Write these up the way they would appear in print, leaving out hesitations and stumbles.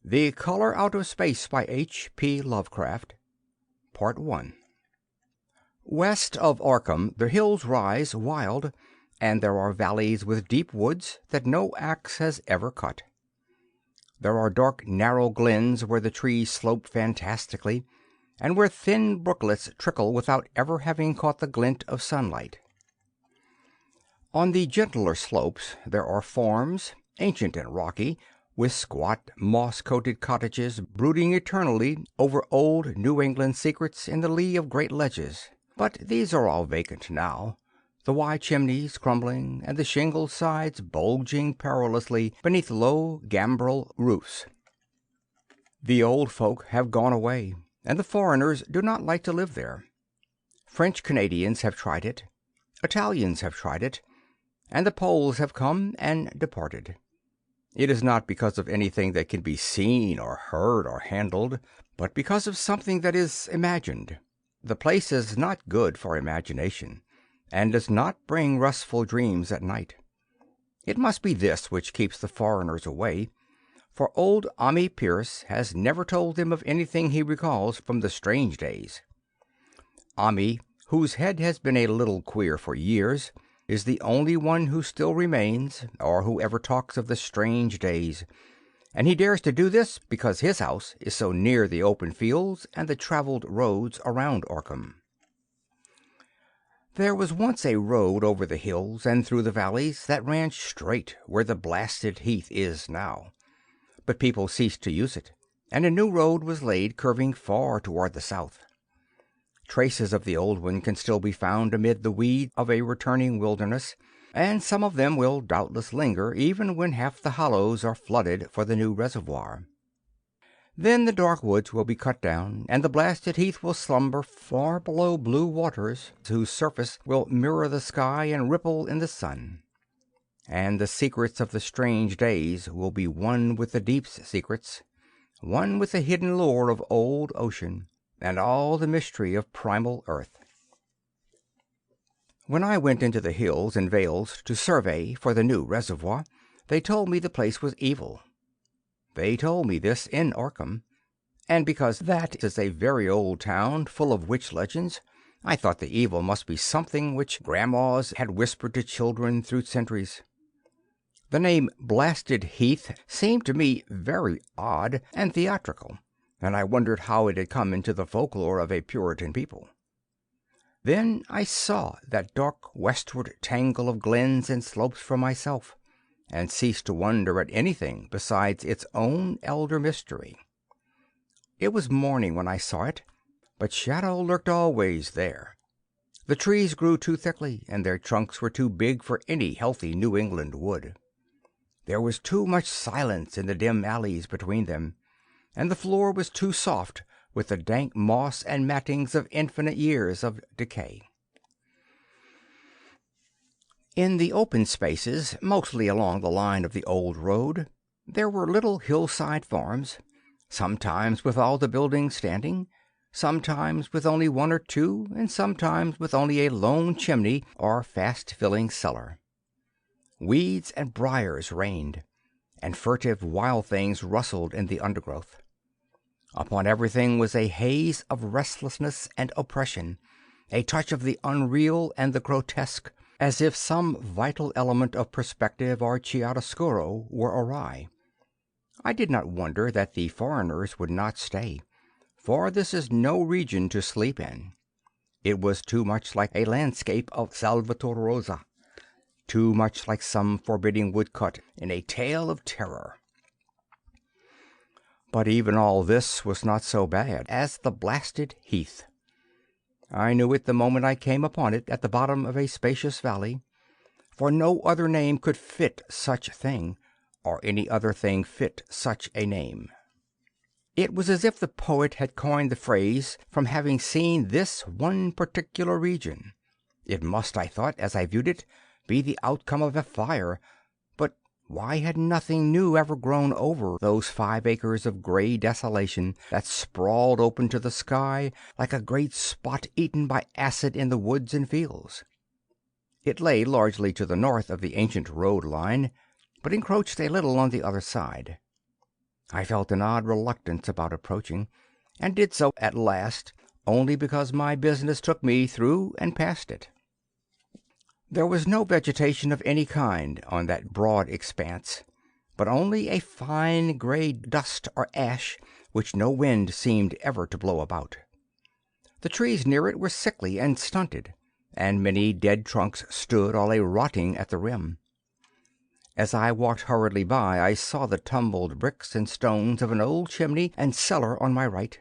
The Color Out of Space by H.P. Lovecraft. Part 1. West of Arkham the hills rise wild, and there are valleys with deep woods that no axe has ever cut. There are dark, narrow glens where the trees slope fantastically, and where thin brooklets trickle without ever having caught the glint of sunlight. On the gentler slopes there are farms, ancient and rocky, with squat, moss-coated cottages brooding eternally over old New England secrets in the lee of great ledges. But these are all vacant now, the wide chimneys crumbling and the shingled sides bulging perilously beneath low gambrel roofs. The old folk have gone away, and the foreigners do not like to live there. French Canadians have tried it, Italians have tried it, and the Poles have come and departed. It is not because of anything that can be seen or heard or handled, but because of something that is imagined. The place is not good for imagination, and does not bring restful dreams at night. It must be this which keeps the foreigners away, for old Ammi Pierce has never told them of anything he recalls from the strange days. Ammi, whose head has been a little queer for years, is the only one who still remains, or who ever talks of the strange days, and he dares to do this because his house is so near the open fields and the travelled roads around Arkham. There was once a road over the hills and through the valleys that ran straight where the blasted heath is now, but people ceased to use it, and a new road was laid curving far toward the south. Traces of the old one can still be found amid the weeds of a returning wilderness, and some of them will doubtless linger even when half the hollows are flooded for the new reservoir. Then the dark woods will be cut down, and the blasted heath will slumber far below blue waters whose surface will mirror the sky and ripple in the sun. And the secrets of the strange days will be one with the deep's secrets, one with the hidden lore of old ocean, and all the mystery of primal earth. When I went into the hills and vales to survey for the new reservoir, they told me the place was evil. They told me this in Arkham, and because that is a very old town full of witch legends, I thought the evil must be something which grandmas had whispered to children through centuries. The name Blasted Heath seemed to me very odd and theatrical, and I wondered how it had come into the folklore of a Puritan people. Then I saw that dark westward tangle of glens and slopes for myself, and ceased to wonder at anything besides its own elder mystery. It was morning when I saw it, but shadow lurked always there. The trees grew too thickly, and their trunks were too big for any healthy New England wood. There was too much silence in the dim alleys between them, and the floor was too soft with the dank moss and mattings of infinite years of decay. In the open spaces, mostly along the line of the old road, there were little hillside farms, sometimes with all the buildings standing, sometimes with only one or two, and sometimes with only a lone chimney or fast-filling cellar. Weeds and briars reigned, and furtive wild things rustled in the undergrowth. Upon everything was a haze of restlessness and oppression, a touch of the unreal and the grotesque, as if some vital element of perspective or chiaroscuro were awry. I did not wonder that the foreigners would not stay, for this is no region to sleep in. It was too much like a landscape of Salvator Rosa, too much like some forbidding woodcut in a tale of terror. But even all this was not so bad as the blasted heath. I knew it the moment I came upon it at the bottom of a spacious valley, for no other name could fit such thing, or any other thing fit such a name. It was as if the poet had coined the phrase from having seen this one particular region. It must, I thought, as I viewed it, be the outcome of a fire, but why had nothing new ever grown over those 5 acres of gray desolation that sprawled open to the sky like a great spot eaten by acid in the woods and fields? It lay largely to the north of the ancient road line, but encroached a little on the other side. I felt an odd reluctance about approaching, and did so at last only because my business took me through and past it. There was no vegetation of any kind on that broad expanse, but only a fine grey dust or ash which no wind seemed ever to blow about. The trees near it were sickly and stunted, and many dead trunks stood or lay rotting at the rim. As I walked hurriedly by, I saw the tumbled bricks and stones of an old chimney and cellar on my right,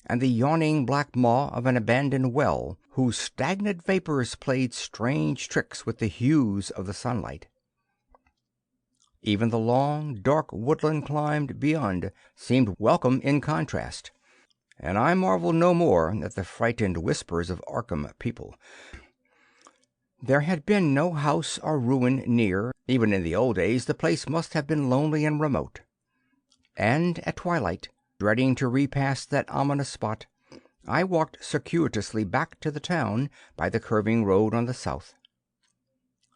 and the yawning black maw of an abandoned well whose stagnant vapours played strange tricks with the hues of the sunlight. Even the long, dark woodland climbed beyond seemed welcome in contrast, and I marvelled no more at the frightened whispers of Arkham people. There had been no house or ruin near. Even in the old days the place must have been lonely and remote. And at twilight, dreading to repass that ominous spot, I walked circuitously back to the town by the curving road on the south.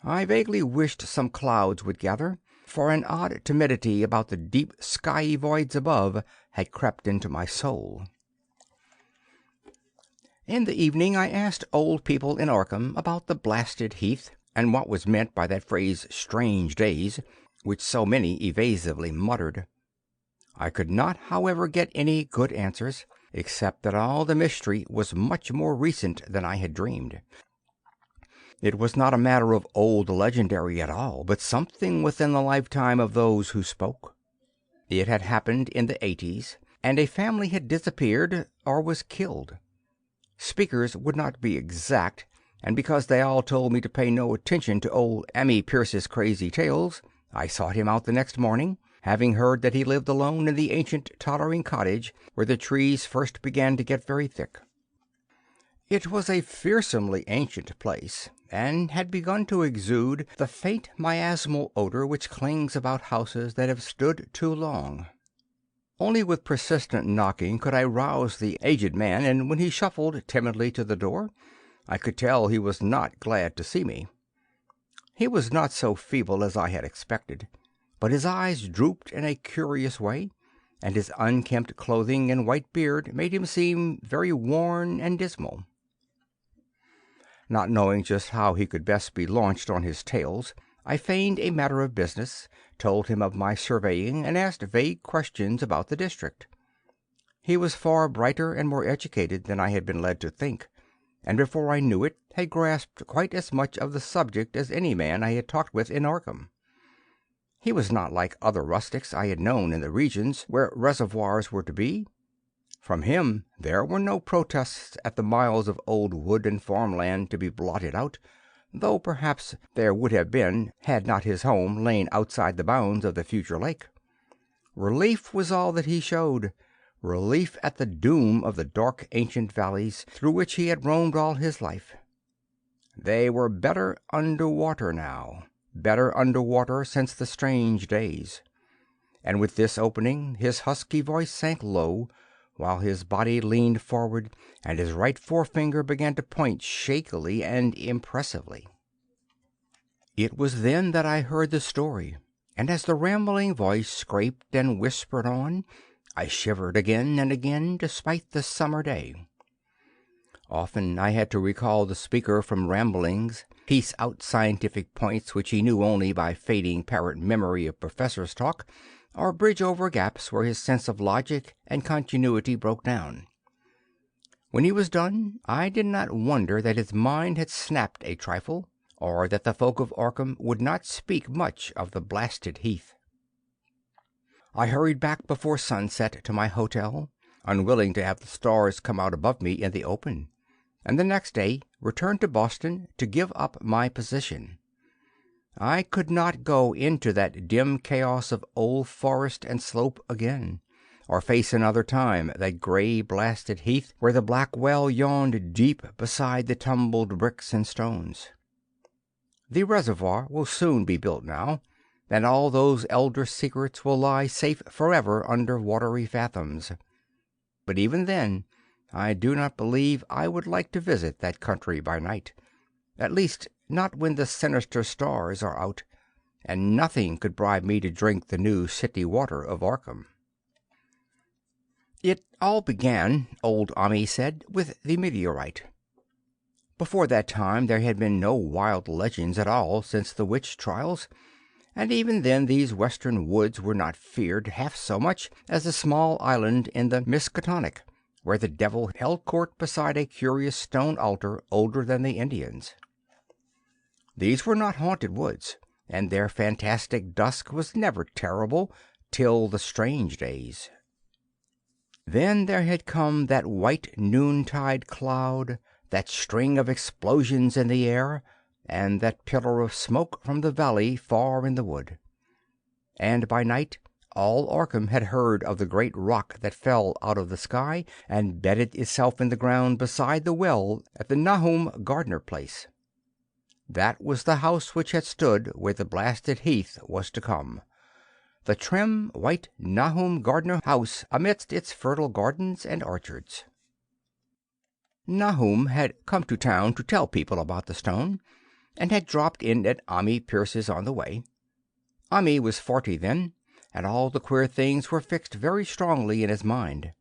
I vaguely wished some clouds would gather, for an odd timidity about the deep skyey voids above had crept into my soul. In the evening I asked old people in Arkham about the blasted heath, and what was meant by that phrase "strange days," which so many evasively muttered. I could not, however, get any good answers, except that all the mystery was much more recent than I had dreamed. It was not a matter of old legendary at all, but something within the lifetime of those who spoke. It had happened in the 80s, and a family had disappeared or was killed. Speakers would not be exact, and because they all told me to pay no attention to old Ammi Pierce's crazy tales, I sought him out the next morning, having heard that he lived alone in the ancient tottering cottage where the trees first began to get very thick. It was a fearsomely ancient place, and had begun to exude the faint miasmal odour which clings about houses that have stood too long. Only with persistent knocking could I rouse the aged man, and when he shuffled timidly to the door, I could tell he was not glad to see me. He was not so feeble as I had expected, but his eyes drooped in a curious way, and his unkempt clothing and white beard made him seem very worn and dismal. Not knowing just how he could best be launched on his tales, I feigned a matter of business, told him of my surveying, and asked vague questions about the district. He was far brighter and more educated than I had been led to think, and before I knew it had grasped quite as much of the subject as any man I had talked with in Arkham. He was not like other rustics I had known in the regions where reservoirs were to be. From him there were no protests at the miles of old wood and farmland to be blotted out, though perhaps there would have been had not his home lain outside the bounds of the future lake. Relief was all that he showed, relief at the doom of the dark ancient valleys through which he had roamed all his life. They were better under water now, better under water since the strange days. And with this opening his husky voice sank low, while his body leaned forward and his right forefinger began to point shakily and impressively. It was then that I heard the story, and as the rambling voice scraped and whispered on, I shivered again and again despite the summer day. Often I had to recall the speaker from ramblings, piece out scientific points which he knew only by fading parrot memory of professors' talk, or bridge over gaps where his sense of logic and continuity broke down. When he was done, I did not wonder that his mind had snapped a trifle, or that the folk of Arkham would not speak much of the blasted heath. I hurried back before sunset to my hotel, unwilling to have the stars come out above me in the open, and the next day returned to Boston to give up my position. I could not go into that dim chaos of old forest and slope again, or face another time that grey blasted heath where the black well yawned deep beside the tumbled bricks and stones. The reservoir will soon be built now, and all those elder secrets will lie safe forever under watery fathoms. But even then I do not believe I would like to visit that country by night, at least not when the sinister stars are out, and nothing could bribe me to drink the new city water of Arkham. It all began, old Ami said, with the meteorite. Before that time there had been no wild legends at all since the witch trials, and even then these western woods were not feared half so much as a small island in the Miskatonic, where the devil held court beside a curious stone altar older than the Indians. These were not haunted woods, and their fantastic dusk was never terrible till the strange days. Then there had come that white noontide cloud, that string of explosions in the air, and that pillar of smoke from the valley far in the wood. And by night all Arkham had heard of the great rock that fell out of the sky and bedded itself in the ground beside the well at the Nahum Gardner place. That was the house which had stood where the blasted heath was to come. The trim, white Nahum Gardner house amidst its fertile gardens and orchards. Nahum had come to town to tell people about the stone, and had dropped in at Ami Pierce's on the way. Ami was 40 then, and all the queer things were fixed very strongly in his mind.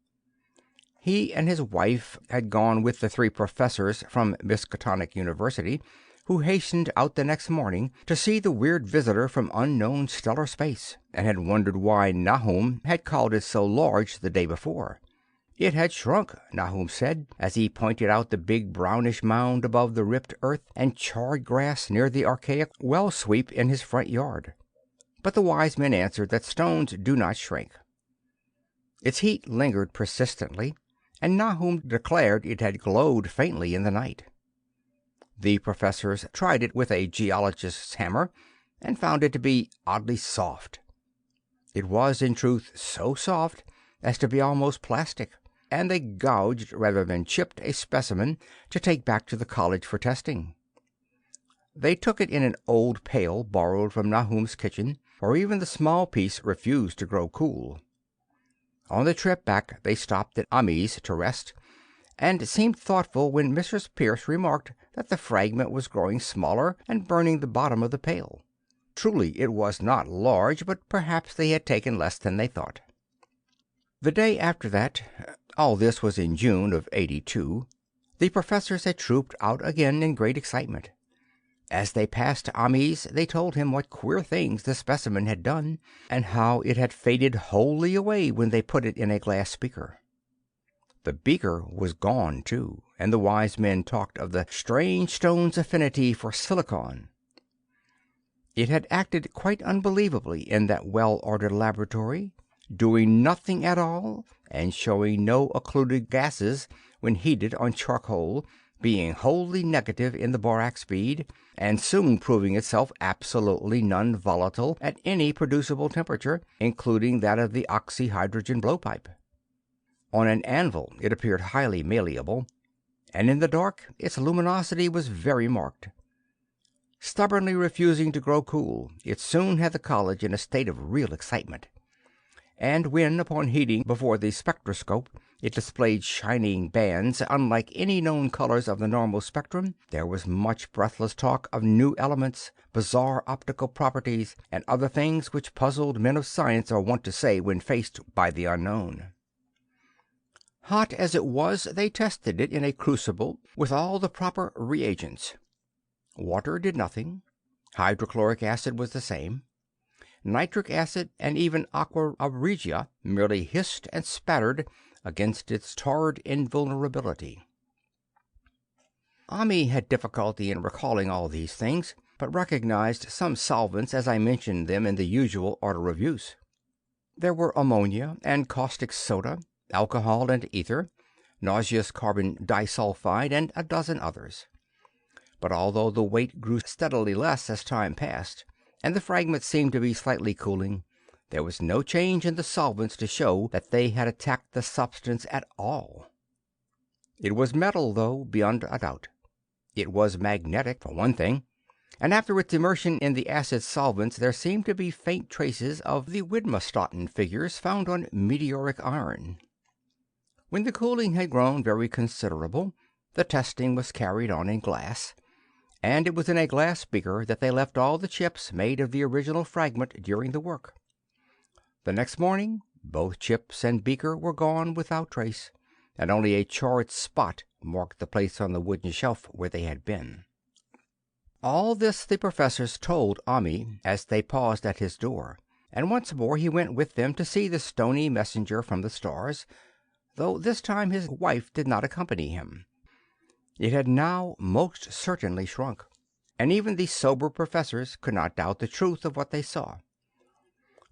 He and his wife had gone with the 3 professors from Miskatonic University, who hastened out the next morning to see the weird visitor from unknown stellar space, and had wondered why Nahum had called it so large the day before. It had shrunk, Nahum said, as he pointed out the big brownish mound above the ripped earth and charred grass near the archaic well sweep in his front yard. But the wise men answered that stones do not shrink. Its heat lingered persistently, and Nahum declared it had glowed faintly in the night. The professors tried it with a geologist's hammer, and found it to be oddly soft. It was, in truth, so soft as to be almost plastic, and they gouged rather than chipped a specimen to take back to the college for testing. They took it in an old pail borrowed from Nahum's kitchen, for even the small piece refused to grow cool. On the trip back they stopped at Ami's to rest, and seemed thoughtful when Mrs. Pierce remarked that the fragment was growing smaller and burning the bottom of the pail. Truly it was not large, but perhaps they had taken less than they thought. The day after that, all this was in June of '82, the professors had trooped out again in great excitement. As they passed Ami's, they told him what queer things the specimen had done, and how it had faded wholly away when they put it in a glass beaker. The beaker was gone, too, and the wise men talked of the strange stone's affinity for silicon. It had acted quite unbelievably in that well-ordered laboratory, doing nothing at all, and showing no occluded gases when heated on charcoal, being wholly negative in the borax bead, and soon proving itself absolutely non-volatile at any producible temperature, including that of the oxyhydrogen blowpipe. On an anvil it appeared highly malleable, and in the dark its luminosity was very marked. Stubbornly refusing to grow cool, it soon had the college in a state of real excitement. And when, upon heating before the spectroscope, it displayed shining bands unlike any known colors of the normal spectrum, there was much breathless talk of new elements, bizarre optical properties, and other things which puzzled men of science are wont to say when faced by the unknown. Hot as it was, they tested it in a crucible with all the proper reagents. Water did nothing. Hydrochloric acid was the same. Nitric acid and even aqua regia merely hissed and spattered against its tarred invulnerability. Ami had difficulty in recalling all these things, but recognized some solvents as I mentioned them in the usual order of use. There were ammonia and caustic soda, alcohol and ether, nauseous carbon disulfide, and a dozen others. But although the weight grew steadily less as time passed, and the fragment seemed to be slightly cooling, there was no change in the solvents to show that they had attacked the substance at all. It was metal, though, beyond a doubt. It was magnetic, for one thing, and after its immersion in the acid solvents there seemed to be faint traces of the Widmerstatten figures found on meteoric iron. When the cooling had grown very considerable, the testing was carried on in glass, and it was in a glass beaker that they left all the chips made of the original fragment during the work. The next morning Both chips and beaker were gone without trace, and only a charred spot marked the place on the wooden shelf where they had been. All this the professors told Ami as they paused at his door, and once more he went with them to see the stony messenger from the stars, though this time his wife did not accompany him. It had now most certainly shrunk, and even the sober professors could not doubt the truth of what they saw.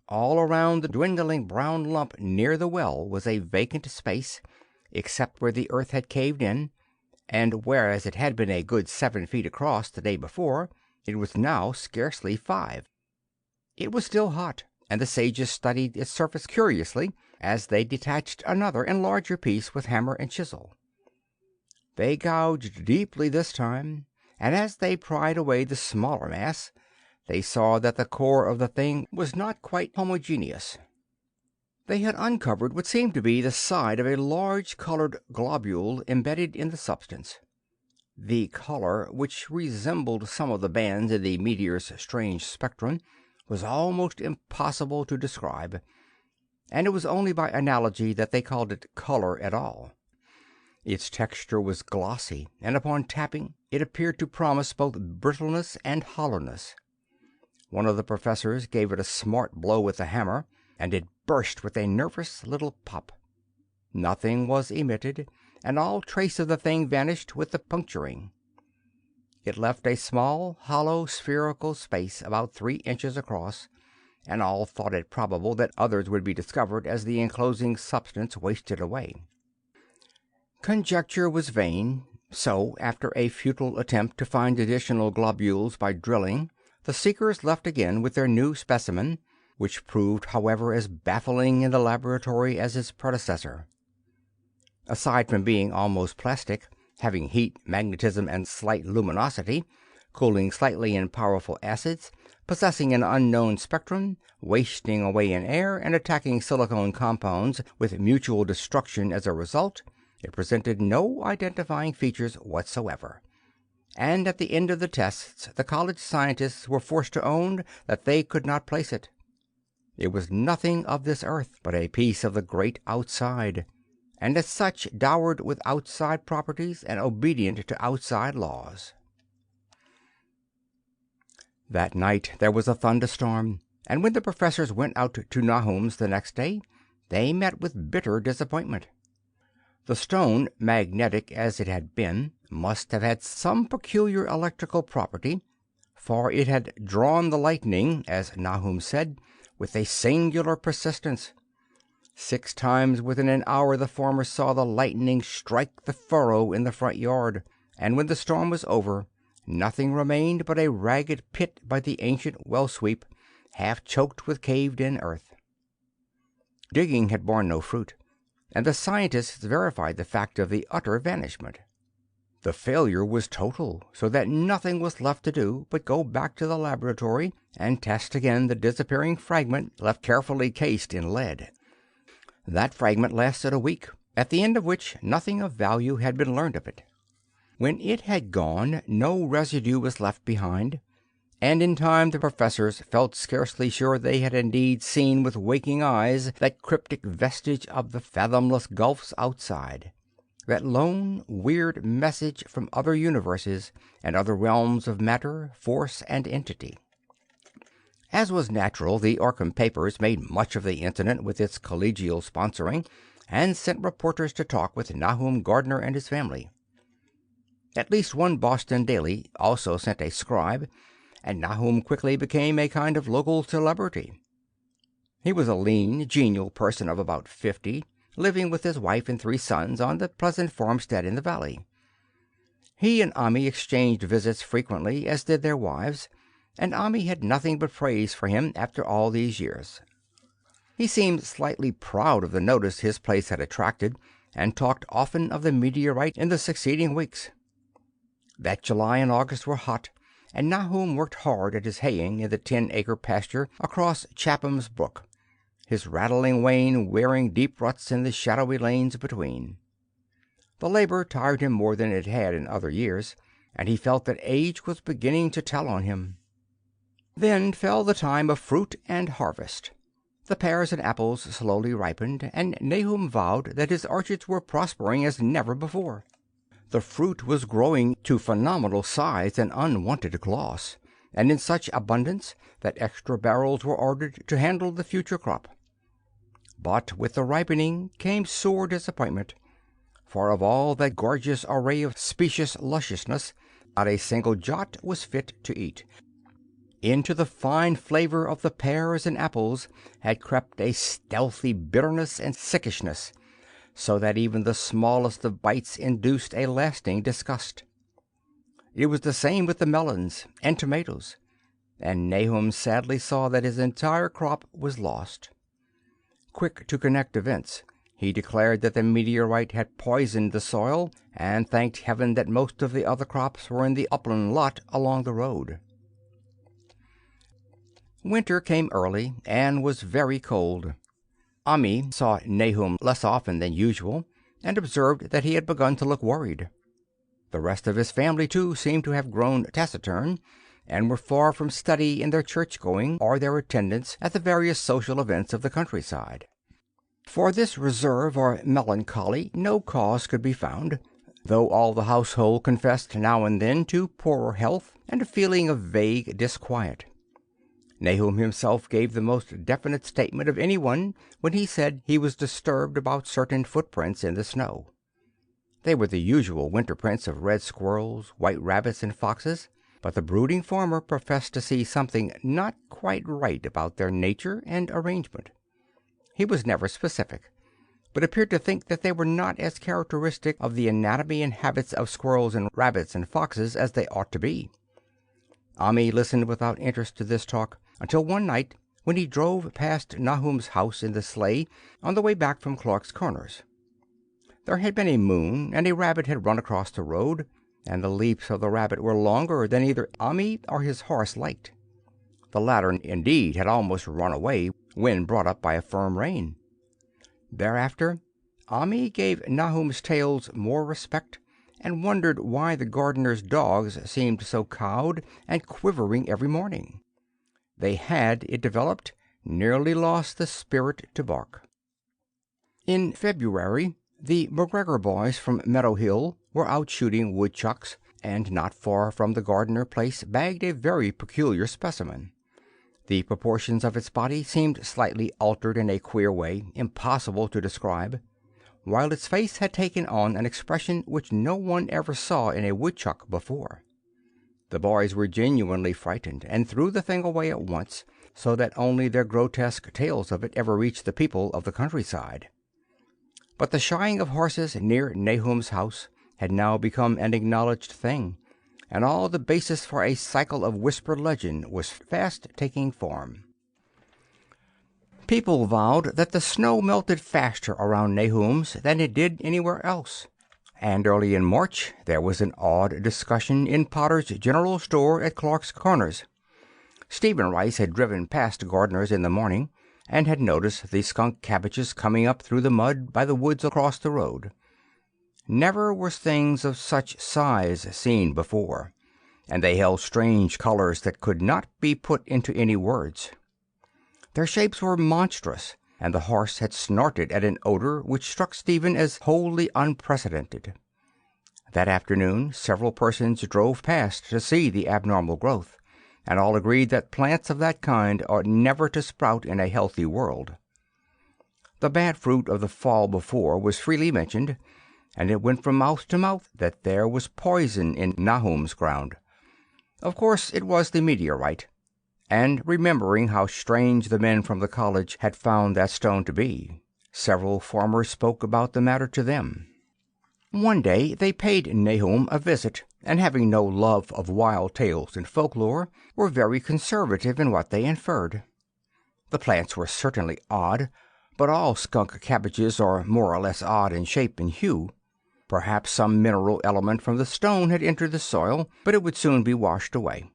All around the dwindling brown lump near the well was a vacant space, except where the earth had caved in, and whereas it had been a good 7 feet across the day before, it was now scarcely 5. It was still hot, and the sages studied its surface curiously as they detached another and larger piece with hammer and chisel. They gouged deeply this time, and as they pried away the smaller mass, they saw that the core of the thing was not quite homogeneous. They had uncovered what seemed to be the side of a large colored globule embedded in the substance. The color, which resembled some of the bands in the meteor's strange spectrum, was almost impossible to describe, and it was only by analogy that they called it color at all. Its texture was glossy, and upon tapping it appeared to promise both brittleness and hollowness. One of the professors gave it a smart blow with the hammer, and it burst with a nervous little pop. Nothing was emitted, and all trace of the thing vanished with the puncturing. It left a small, hollow, spherical space about 3 inches across, and all thought it probable that others would be discovered as the enclosing substance wasted away. Conjecture was vain, so after a futile attempt to find additional globules by drilling, the seekers left again with their new specimen, which proved, however, as baffling in the laboratory as its predecessor. Aside from being almost plastic, having heat, magnetism, and slight luminosity, cooling slightly in powerful acids, possessing an unknown spectrum, wasting away in air, and attacking silicone compounds with mutual destruction as a result, it presented no identifying features whatsoever. And at the end of the tests the college scientists were forced to own that they could not place it. It was nothing of this earth, but a piece of the great outside, and as such dowered with outside properties and obedient to outside laws. That night there was a thunderstorm, and when the professors went out to Nahum's the next day, they met with bitter disappointment. The stone, magnetic as it had been, must have had some peculiar electrical property, for it had drawn the lightning, as Nahum said, with a singular persistence. 6 times within an hour the farmer saw the lightning strike the furrow in the front yard, and when the storm was over, nothing remained but a ragged pit by the ancient well-sweep, half choked with caved-in earth. Digging had borne no fruit, and the scientists verified the fact of the utter vanishment. The failure was total, so that nothing was left to do but go back to the laboratory and test again the disappearing fragment left carefully cased in lead. That fragment lasted a week, at the end of which nothing of value had been learned of it. When it had gone, no residue was left behind, and in time the professors felt scarcely sure they had indeed seen with waking eyes that cryptic vestige of the fathomless gulfs outside, that lone, weird message from other universes and other realms of matter, force, and entity. As was natural, the Arkham papers made much of the incident with its collegial sponsoring, and sent reporters to talk with Nahum Gardner and his family. At least one Boston daily also sent a scribe, and Nahum quickly became a kind of local celebrity. He was a lean, genial person of about 50, living with his wife and 3 sons on the pleasant farmstead in the valley. He and Ami exchanged visits frequently, as did their wives, and Ami had nothing but praise for him after all these years. He seemed slightly proud of the notice his place had attracted, and talked often of the meteorite in the succeeding weeks. That July and August were hot, and Nahum worked hard at his haying in the 10-acre pasture across Chapham's Brook, his rattling wain wearing deep ruts in the shadowy lanes between. The labor tired him more than it had in other years, and he felt that age was beginning to tell on him. Then fell the time of fruit and harvest. The pears and apples slowly ripened, and Nahum vowed that his orchards were prospering as never before. The fruit was growing to phenomenal size and unwonted gloss, and in such abundance that extra barrels were ordered to handle the future crop. But with the ripening came sore disappointment, for of all that gorgeous array of specious lusciousness, not a single jot was fit to eat. Into the fine flavor of the pears and apples had crept a stealthy bitterness and sickishness, so that even the smallest of bites induced a lasting disgust. It was the same with the melons and tomatoes, and Nahum sadly saw that his entire crop was lost. Quick to connect events, he declared that the meteorite had poisoned the soil, and thanked heaven that most of the other crops were in the upland lot along the road. Winter came early and was very cold. Ami saw Nahum less often than usual, and observed that he had begun to look worried. The rest of his family, too, seemed to have grown taciturn, and were far from steady in their church-going or their attendance at the various social events of the countryside. For this reserve or melancholy no cause could be found, though all the household confessed now and then to poorer health and a feeling of vague disquiet. Nahum himself gave the most definite statement of anyone when he said he was disturbed about certain footprints in the snow. They were the usual winter prints of red squirrels, white rabbits, and foxes, but the brooding farmer professed to see something not quite right about their nature and arrangement. He was never specific, but appeared to think that they were not as characteristic of the anatomy and habits of squirrels and rabbits and foxes as they ought to be. Ami listened without interest to this talk, until one night when he drove past Nahum's house in the sleigh on the way back from Clark's Corners. There had been a moon, and a rabbit had run across the road, and the leaps of the rabbit were longer than either Ami or his horse liked. The latter, indeed, had almost run away when brought up by a firm rein. Thereafter Ami gave Nahum's tales more respect, and wondered why the gardener's dogs seemed so cowed and quivering every morning. They had, it developed, nearly lost the spirit to bark. In February, the McGregor boys from Meadow Hill were out shooting woodchucks, and not far from the Gardner place bagged a very peculiar specimen. The proportions of its body seemed slightly altered in a queer way, impossible to describe, while its face had taken on an expression which no one ever saw in a woodchuck before. The boys were genuinely frightened, and threw the thing away at once, so that only their grotesque tales of it ever reached the people of the countryside. But the shying of horses near Nahum's house had now become an acknowledged thing, and all the basis for a cycle of whispered legend was fast taking form. People vowed that the snow melted faster around Nahum's than it did anywhere else, and early in March there was an awed discussion in Potter's General Store at Clark's Corners. Stephen Rice had driven past Gardner's in the morning, and had noticed the skunk cabbages coming up through the mud by the woods across the road. Never were things of such size seen before, and they held strange colors that could not be put into any words. Their shapes were monstrous, and the horse had snorted at an odor which struck Stephen as wholly unprecedented. That afternoon several persons drove past to see the abnormal growth, and all agreed that plants of that kind ought never to sprout in a healthy world. The bad fruit of the fall before was freely mentioned, and it went from mouth to mouth that there was poison in Nahum's ground. Of course it was the meteorite, and remembering how strange the men from the college had found that stone to be, several farmers spoke about the matter to them. One day they paid Nahum a visit, and having no love of wild tales and folklore, were very conservative in what they inferred. The plants were certainly odd, but all skunk cabbages are more or less odd in shape and hue. Perhaps some mineral element from the stone had entered the soil, but it would soon be washed away.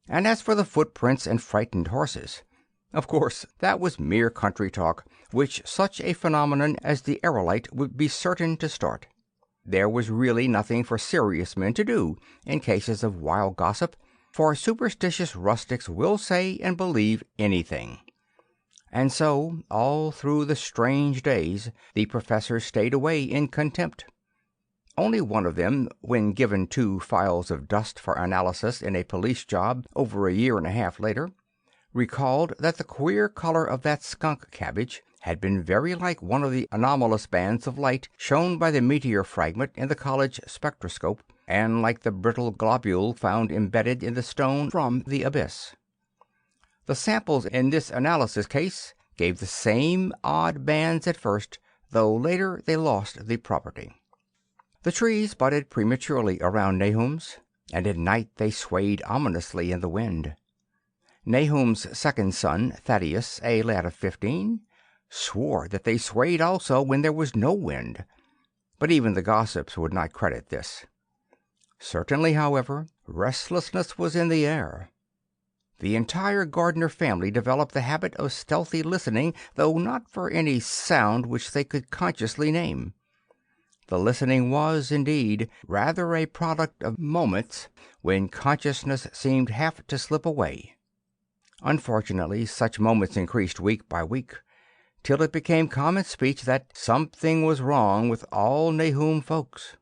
And as for the footprints and frightened horses, of course that was mere country talk, which such a phenomenon as the aerolite would be certain to start. There was really nothing for serious men to do in cases of wild gossip, for superstitious rustics will say and believe anything. And so, all through the strange days, the professors stayed away in contempt. Only one of them, when given 2 files of dust for analysis in a police job over a year and a half later, recalled that the queer color of that skunk cabbage had been very like one of the anomalous bands of light shown by the meteor fragment in the college spectroscope, and like the brittle globule found embedded in the stone from the abyss. The samples in this analysis case gave the same odd bands at first, though later they lost the property. The trees budded prematurely around Nahum's, and at night they swayed ominously in the wind. Nahum's second son, Thaddeus, a lad of 15, swore that they swayed also when there was no wind, but even the gossips would not credit this. Certainly, however, restlessness was in the air. The entire Gardner family developed the habit of stealthy listening, though not for any sound which they could consciously name. The listening was, indeed, rather a product of moments when consciousness seemed half to slip away. Unfortunately, such moments increased week by week, till it became common speech that something was wrong with all Nahum folks.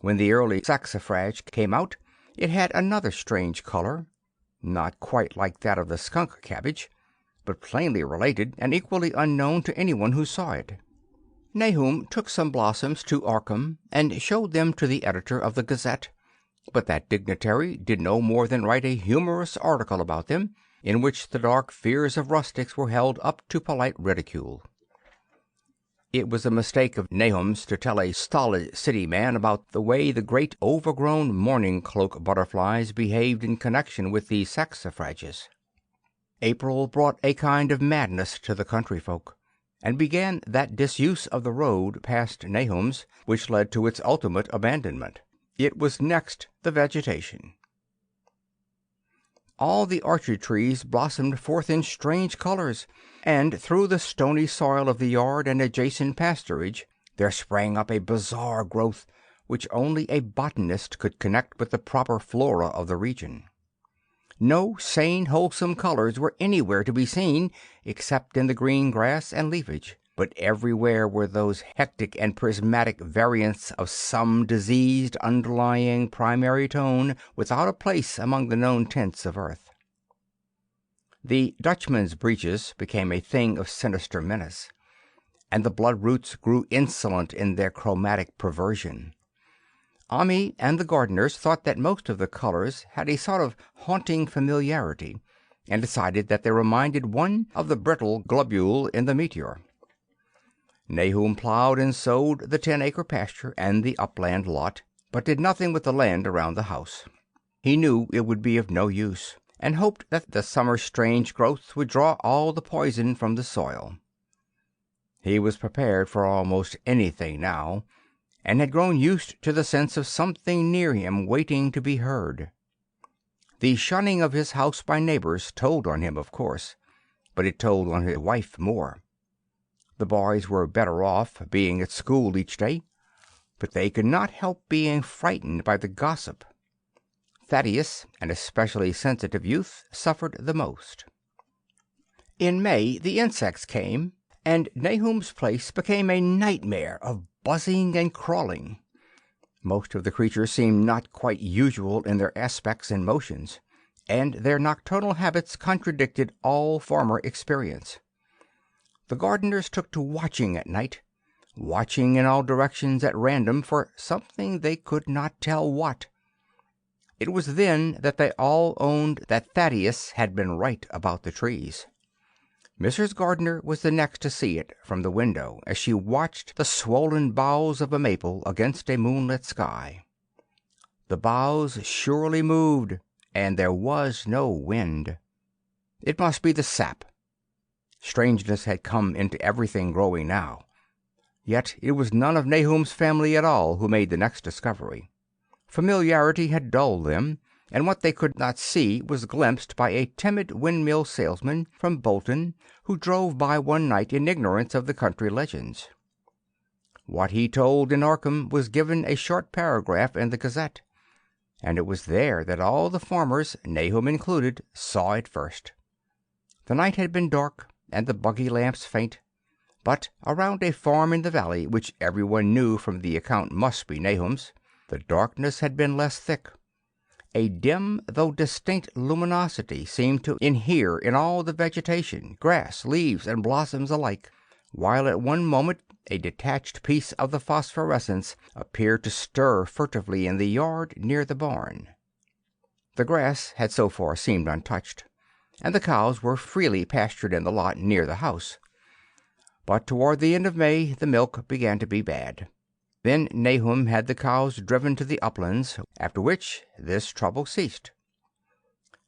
When the early saxifrage came out, it had another strange color, not quite like that of the skunk cabbage, but plainly related and equally unknown to anyone who saw it. Nahum took some blossoms to Arkham and showed them to the editor of the Gazette, but that dignitary did no more than write a humorous article about them, in which the dark fears of rustics were held up to polite ridicule. It was a mistake of Nahum's to tell a stolid city man about the way the great overgrown mourning cloak butterflies behaved in connection with the saxifrages. April brought a kind of madness to the country folk, and began that disuse of the road past Nahum's which led to its ultimate abandonment. It was next the vegetation. All the orchard trees blossomed forth in strange colors, and through the stony soil of the yard and adjacent pasturage there sprang up a bizarre growth which only a botanist could connect with the proper flora of the region. No sane, wholesome colors were anywhere to be seen except in the green grass and leafage, but everywhere were those hectic and prismatic variants of some diseased underlying primary tone without a place among the known tints of earth. The Dutchman's breeches became a thing of sinister menace, and the bloodroots grew insolent in their chromatic perversion. Ami and the gardeners thought that most of the colors had a sort of haunting familiarity, and decided that they reminded one of the brittle globule in the meteor. Nahum plowed and sowed the 10-acre pasture and the upland lot, but did nothing with the land around the house. He knew it would be of no use, and hoped that the summer's strange growths would draw all the poison from the soil. He was prepared for almost anything now, and had grown used to the sense of something near him waiting to be heard. The shunning of his house by neighbors told on him, of course, but it told on his wife more. The boys were better off, being at school each day, but they could not help being frightened by the gossip. Thaddeus, an especially sensitive youth, suffered the most. In May the insects came, and Nahum's place became a nightmare of buzzing and crawling. Most of the creatures seemed not quite usual in their aspects and motions, and their nocturnal habits contradicted all former experience. The gardeners took to watching at night, watching in all directions at random for something they could not tell what. It was then that they all owned that Thaddeus had been right about the trees. Mrs. Gardner was the next to see it from the window as she watched the swollen boughs of a maple against a moonlit sky. The boughs surely moved, and there was no wind. It must be the sap. Strangeness had come into everything growing now. Yet it was none of Nahum's family at all who made the next discovery. Familiarity had dulled them, and what they could not see was glimpsed by a timid windmill salesman from Bolton who drove by one night in ignorance of the country legends. What he told in Arkham was given a short paragraph in the Gazette, and it was there that all the farmers, Nahum included, saw it first. The night had been dark, and the buggy lamps faint. But around a farm in the valley, which everyone knew from the account must be Nahum's, the darkness had been less thick. A dim though distinct luminosity seemed to inhere in all the vegetation, grass, leaves, and blossoms alike, while at one moment a detached piece of the phosphorescence appeared to stir furtively in the yard near the barn. The grass had so far seemed untouched, and the cows were freely pastured in the lot near the house. But toward the end of May the milk began to be bad. Then Nahum had the cows driven to the uplands, after which this trouble ceased.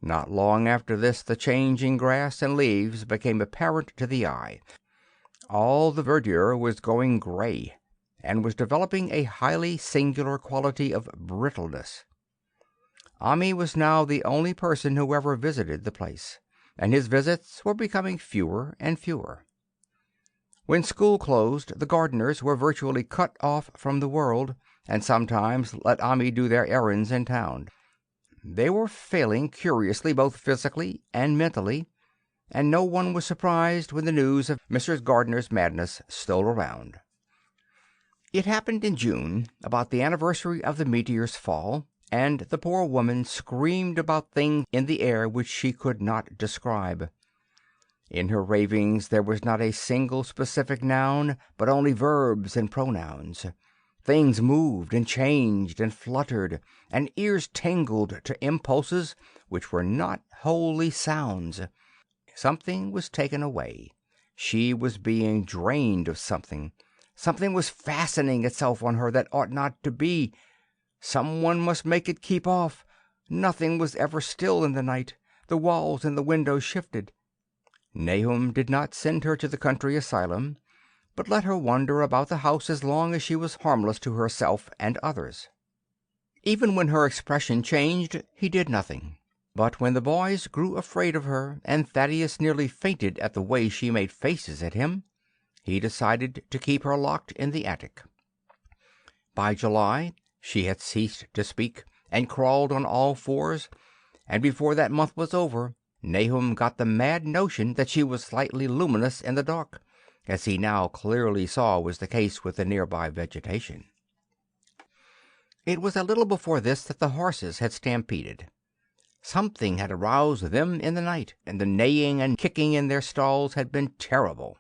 Not long after this the change in grass and leaves became apparent to the eye. All the verdure was going gray, and was developing a highly singular quality of brittleness. Ami was now the only person who ever visited the place, and his visits were becoming fewer and fewer. When school closed, the gardeners were virtually cut off from the world, and sometimes let Ami do their errands in town. They were failing curiously, both physically and mentally, and no one was surprised when the news of Mrs. Gardner's madness stole around. It happened in June, about the anniversary of the meteor's fall, and the poor woman screamed about things in the air which she could not describe. In her ravings there was not a single specific noun, but only verbs and pronouns. Things moved and changed and fluttered, and ears tingled to impulses which were not wholly sounds. Something was taken away. She was being drained of something. Something was fastening itself on her that ought not to be. Someone must make it keep off. Nothing was ever still in the night. The walls and the windows shifted. Nahum did not send her to the country asylum, but let her wander about the house as long as she was harmless to herself and others. Even when her expression changed, he did nothing. But when the boys grew afraid of her, and Thaddeus nearly fainted at the way she made faces at him, he decided to keep her locked in the attic. By July she had ceased to speak, and crawled on all fours, and before that month was over, Nahum got the mad notion that she was slightly luminous in the dark, as he now clearly saw was the case with the nearby vegetation. It was a little before this that the horses had stampeded. Something had aroused them in the night, and the neighing and kicking in their stalls had been terrible.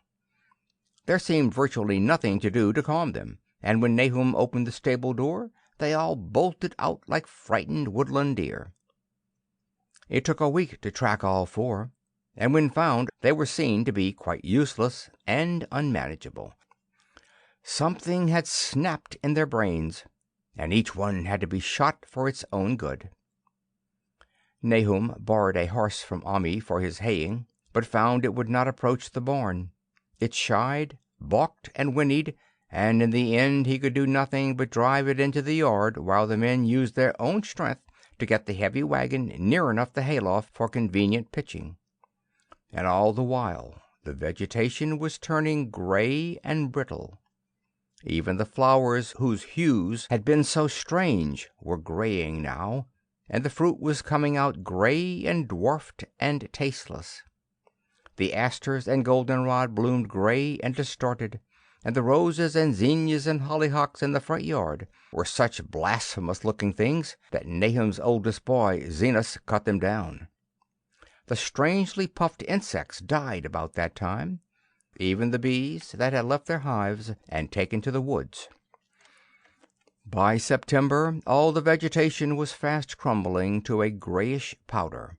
There seemed virtually nothing to do to calm them, and when Nahum opened the stable door, they all bolted out like frightened woodland deer. It took a week to track all four, and when found they were seen to be quite useless and unmanageable. Something had snapped in their brains, and each one had to be shot for its own good. Nahum borrowed a horse from Ami for his haying, but found it would not approach the barn. It shied, balked, and whinnied, and in the end he could do nothing but drive it into the yard while the men used their own strength to get the heavy wagon near enough the hayloft for convenient pitching. And all the while the vegetation was turning gray and brittle. Even the flowers whose hues had been so strange were graying now, and the fruit was coming out gray and dwarfed and tasteless. The asters and goldenrod bloomed gray and distorted, and the roses and zinnias and hollyhocks in the front yard were such blasphemous-looking things that Nahum's oldest boy, Zenos, cut them down. The strangely puffed insects died about that time, even the bees that had left their hives and taken to the woods. By September all the vegetation was fast crumbling to a grayish powder,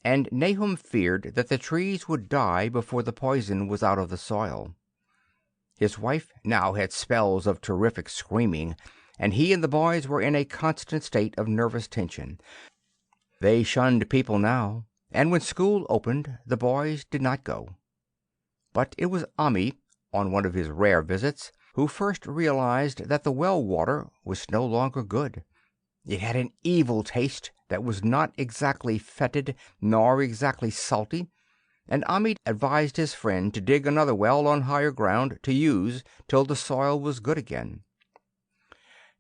and Nahum feared that the trees would die before the poison was out of the soil. His wife now had spells of terrific screaming, and he and the boys were in a constant state of nervous tension. They shunned people now, and when school opened the boys did not go. But it was Ami, on one of his rare visits, who first realized that the well water was no longer good. It had an evil taste that was not exactly fetid nor exactly salty, and Ami advised his friend to dig another well on higher ground to use till the soil was good again.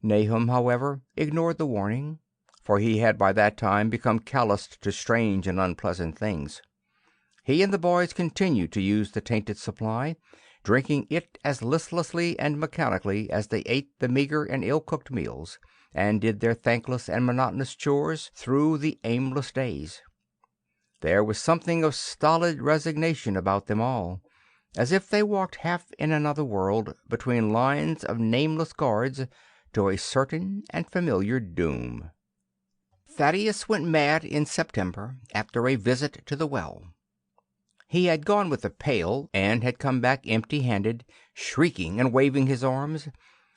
Nahum, however, ignored the warning, for he had by that time become calloused to strange and unpleasant things. He and the boys continued to use the tainted supply, drinking it as listlessly and mechanically as they ate the meager and ill-cooked meals, and did their thankless and monotonous chores through the aimless days. There was something of stolid resignation about them all, as if they walked half in another world, between lines of nameless guards, to a certain and familiar doom. Thaddeus went mad in September, after a visit to the well. He had gone with a pail, and had come back empty-handed, shrieking and waving his arms,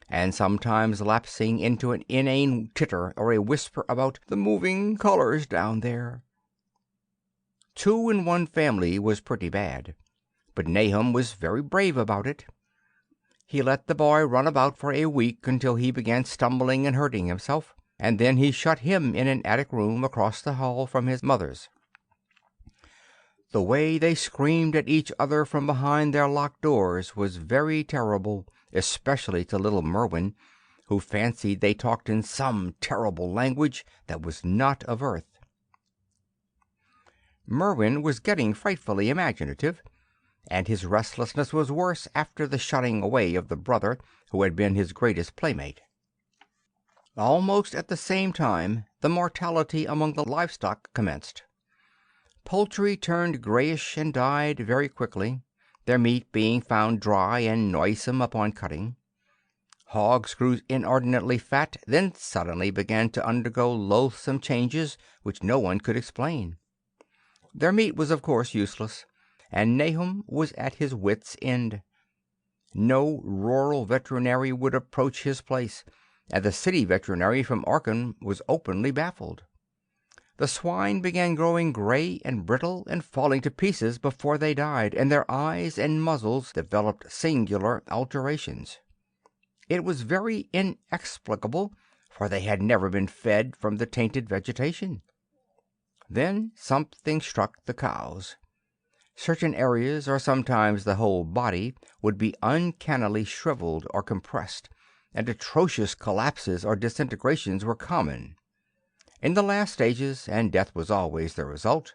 and sometimes lapsing into an inane titter or a whisper about the moving colors down there. 2 in one family was pretty bad, but Nahum was very brave about it. He let the boy run about for a week until he began stumbling and hurting himself, and then he shut him in an attic room across the hall from his mother's. The way they screamed at each other from behind their locked doors was very terrible, especially to little Merwin, who fancied they talked in some terrible language that was not of earth. Merwin was getting frightfully imaginative, and his restlessness was worse after the shutting away of the brother who had been his greatest playmate. Almost at the same time the mortality among the livestock commenced. Poultry turned grayish and died very quickly, their meat being found dry and noisome upon cutting. Hogs grew inordinately fat, then suddenly began to undergo loathsome changes which no one could explain. Their meat was of course useless, and Nahum was at his wits' end. No rural veterinary would approach his place, and the city veterinary from Arkham was openly baffled. The swine began growing gray and brittle and falling to pieces before they died, and their eyes and muzzles developed singular alterations. It was very inexplicable, for they had never been fed from the tainted vegetation. Then something struck the cows. Certain areas, or sometimes the whole body, would be uncannily shriveled or compressed, and atrocious collapses or disintegrations were common. In the last stages, and death was always the result,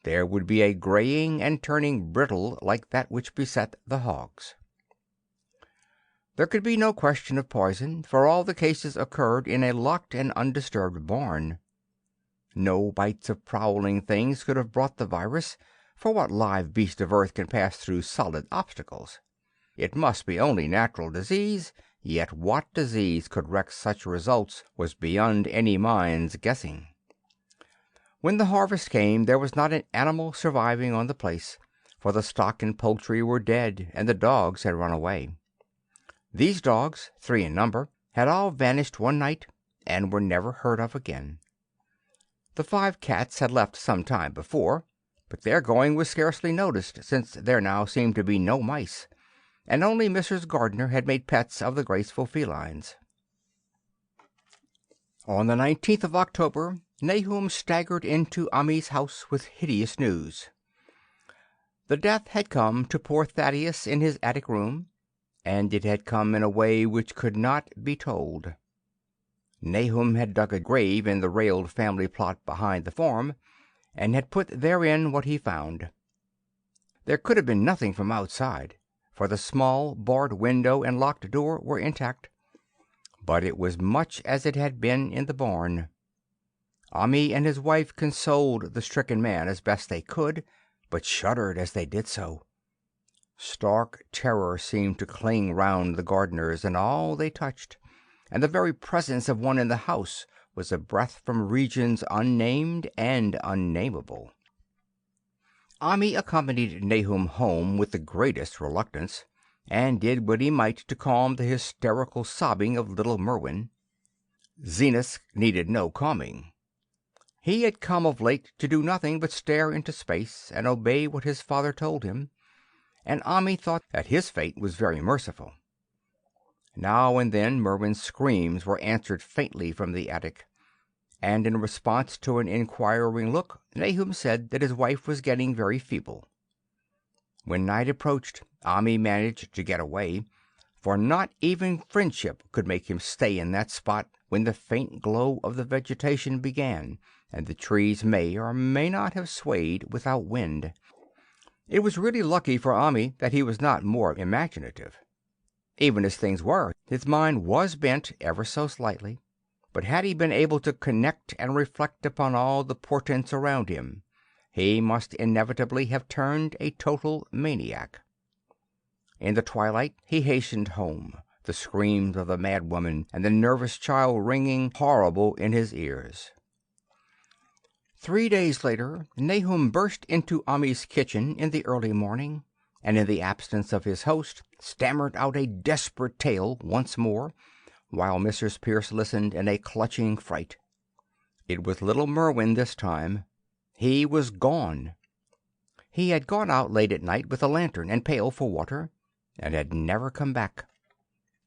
there would be a graying and turning brittle like that which beset the hogs. There could be no question of poison, for all the cases occurred in a locked and undisturbed barn. No bites of prowling things could have brought the virus, for what live beast of earth can pass through solid obstacles? It must be only natural disease, yet what disease could wreak such results was beyond any mind's guessing. When the harvest came, there was not an animal surviving on the place, for the stock and poultry were dead, and the dogs had run away. These dogs, 3 in number, had all vanished one night, and were never heard of again. The 5 cats had left some time before, but their going was scarcely noticed, since there now seemed to be no mice, and only Mrs. Gardner had made pets of the graceful felines. On the 19th of October, Nahum staggered into Ammi's house with hideous news. The death had come to poor Thaddeus in his attic room, and it had come in a way which could not be told. Nahum had dug a grave in the railed family plot behind the farm, and had put therein what he found. There could have been nothing from outside, for the small barred window and locked door were intact, but it was much as it had been in the barn. Ammi and his wife consoled the stricken man as best they could, but shuddered as they did so. Stark terror seemed to cling round the Gardners and all they touched, and the very presence of one in the house was a breath from regions unnamed and unnameable. Ammi accompanied Nahum home with the greatest reluctance, and did what he might to calm the hysterical sobbing of little Merwin. Zenas needed no calming. He had come of late to do nothing but stare into space and obey what his father told him, and Ammi thought that his fate was very merciful. Now and then Merwin's screams were answered faintly from the attic, and in response to an inquiring look Nahum said that his wife was getting very feeble. When night approached, Ammi managed to get away, for not even friendship could make him stay in that spot when the faint glow of the vegetation began, and the trees may or may not have swayed without wind. It was really lucky for Ami that he was not more imaginative. Even as things were, his mind was bent ever so slightly. But had he been able to connect and reflect upon all the portents around him, he must inevitably have turned a total maniac. In the twilight he hastened home, the screams of the mad woman and the nervous child ringing horrible in his ears. 3 days later, Nahum burst into Ami's kitchen in the early morning, and in the absence of his host, stammered out a desperate tale once more, while Mrs. Pierce listened in a clutching fright. It was little Merwin this time. He was gone. He had gone out late at night with a lantern and pail for water, and had never come back.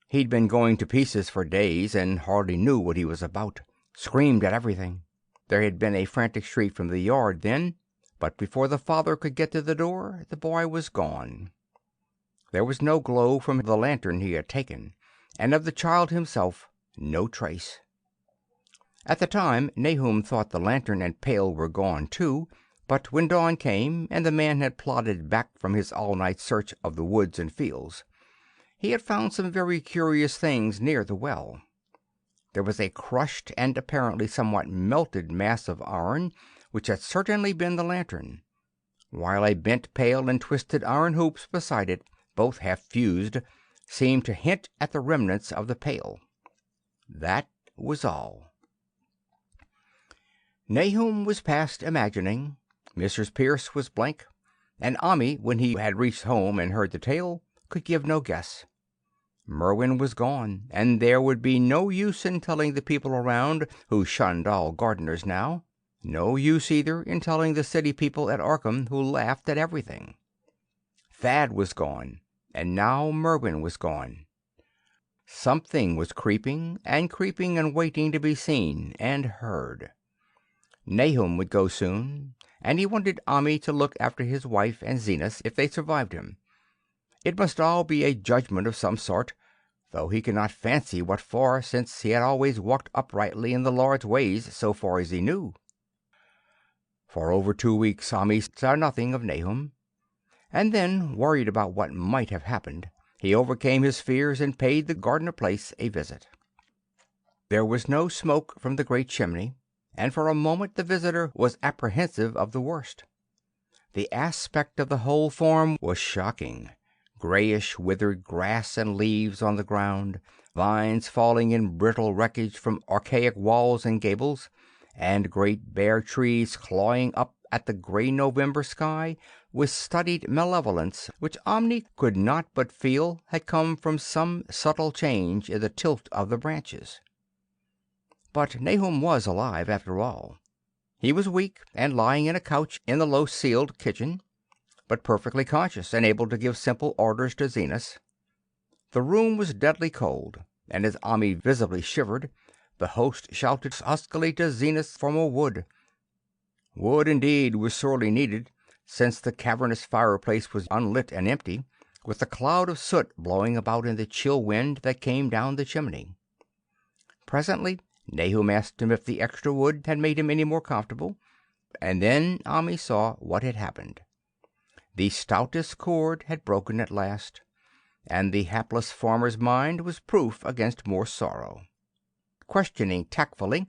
He'd been going to pieces for days, and hardly knew what he was about. Screamed at everything. There had been a frantic shriek from the yard then, but before the father could get to the door, the boy was gone. There was no glow from the lantern he had taken, and of the child himself no trace. At the time, Nahum thought the lantern and pail were gone too, but when dawn came, and the man had plodded back from his all-night search of the woods and fields, he had found some very curious things near the well. There was a crushed and apparently somewhat melted mass of iron, which had certainly been the lantern, while a bent pail and twisted iron hoops beside it, both half fused, seemed to hint at the remnants of the pail. That was all. Nahum was past imagining. Mrs. Pierce was blank, and Ami, when he had reached home and heard the tale, could give no guess. Merwin was gone, and there would be no use in telling the people around, who shunned all gardeners now. No use either in telling the city people at Arkham, who laughed at everything. Thad was gone, and now Merwin was gone. Something was creeping and waiting to be seen and heard. Nahum would go soon, and he wanted Ami to look after his wife and Zenas if they survived him. It must all be a judgment of some sort, though he could not fancy what for, since he had always walked uprightly in the Lord's ways so far as he knew. For over 2 weeks Ami saw nothing of Nahum, and then, worried about what might have happened, he overcame his fears and paid the Gardner place a visit. There was no smoke from the great chimney, and for a moment the visitor was apprehensive of the worst. The aspect of the whole farm was shocking. Grayish, withered grass and leaves on the ground, vines falling in brittle wreckage from archaic walls and gables, and great bare trees clawing up at the gray November sky with studied malevolence which Omni could not but feel had come from some subtle change in the tilt of the branches. But Nahum was alive, after all. He was weak and lying in a couch in the low-ceiled kitchen, but perfectly conscious and able to give simple orders to Zenas. The room was deadly cold, and as Ami visibly shivered, the host shouted huskily to Zenas for more wood. Wood, indeed, was sorely needed, since the cavernous fireplace was unlit and empty, with a cloud of soot blowing about in the chill wind that came down the chimney. Presently Nahum asked him if the extra wood had made him any more comfortable, and then Ami saw what had happened. The stoutest cord had broken at last, and the hapless farmer's mind was proof against more sorrow. Questioning tactfully,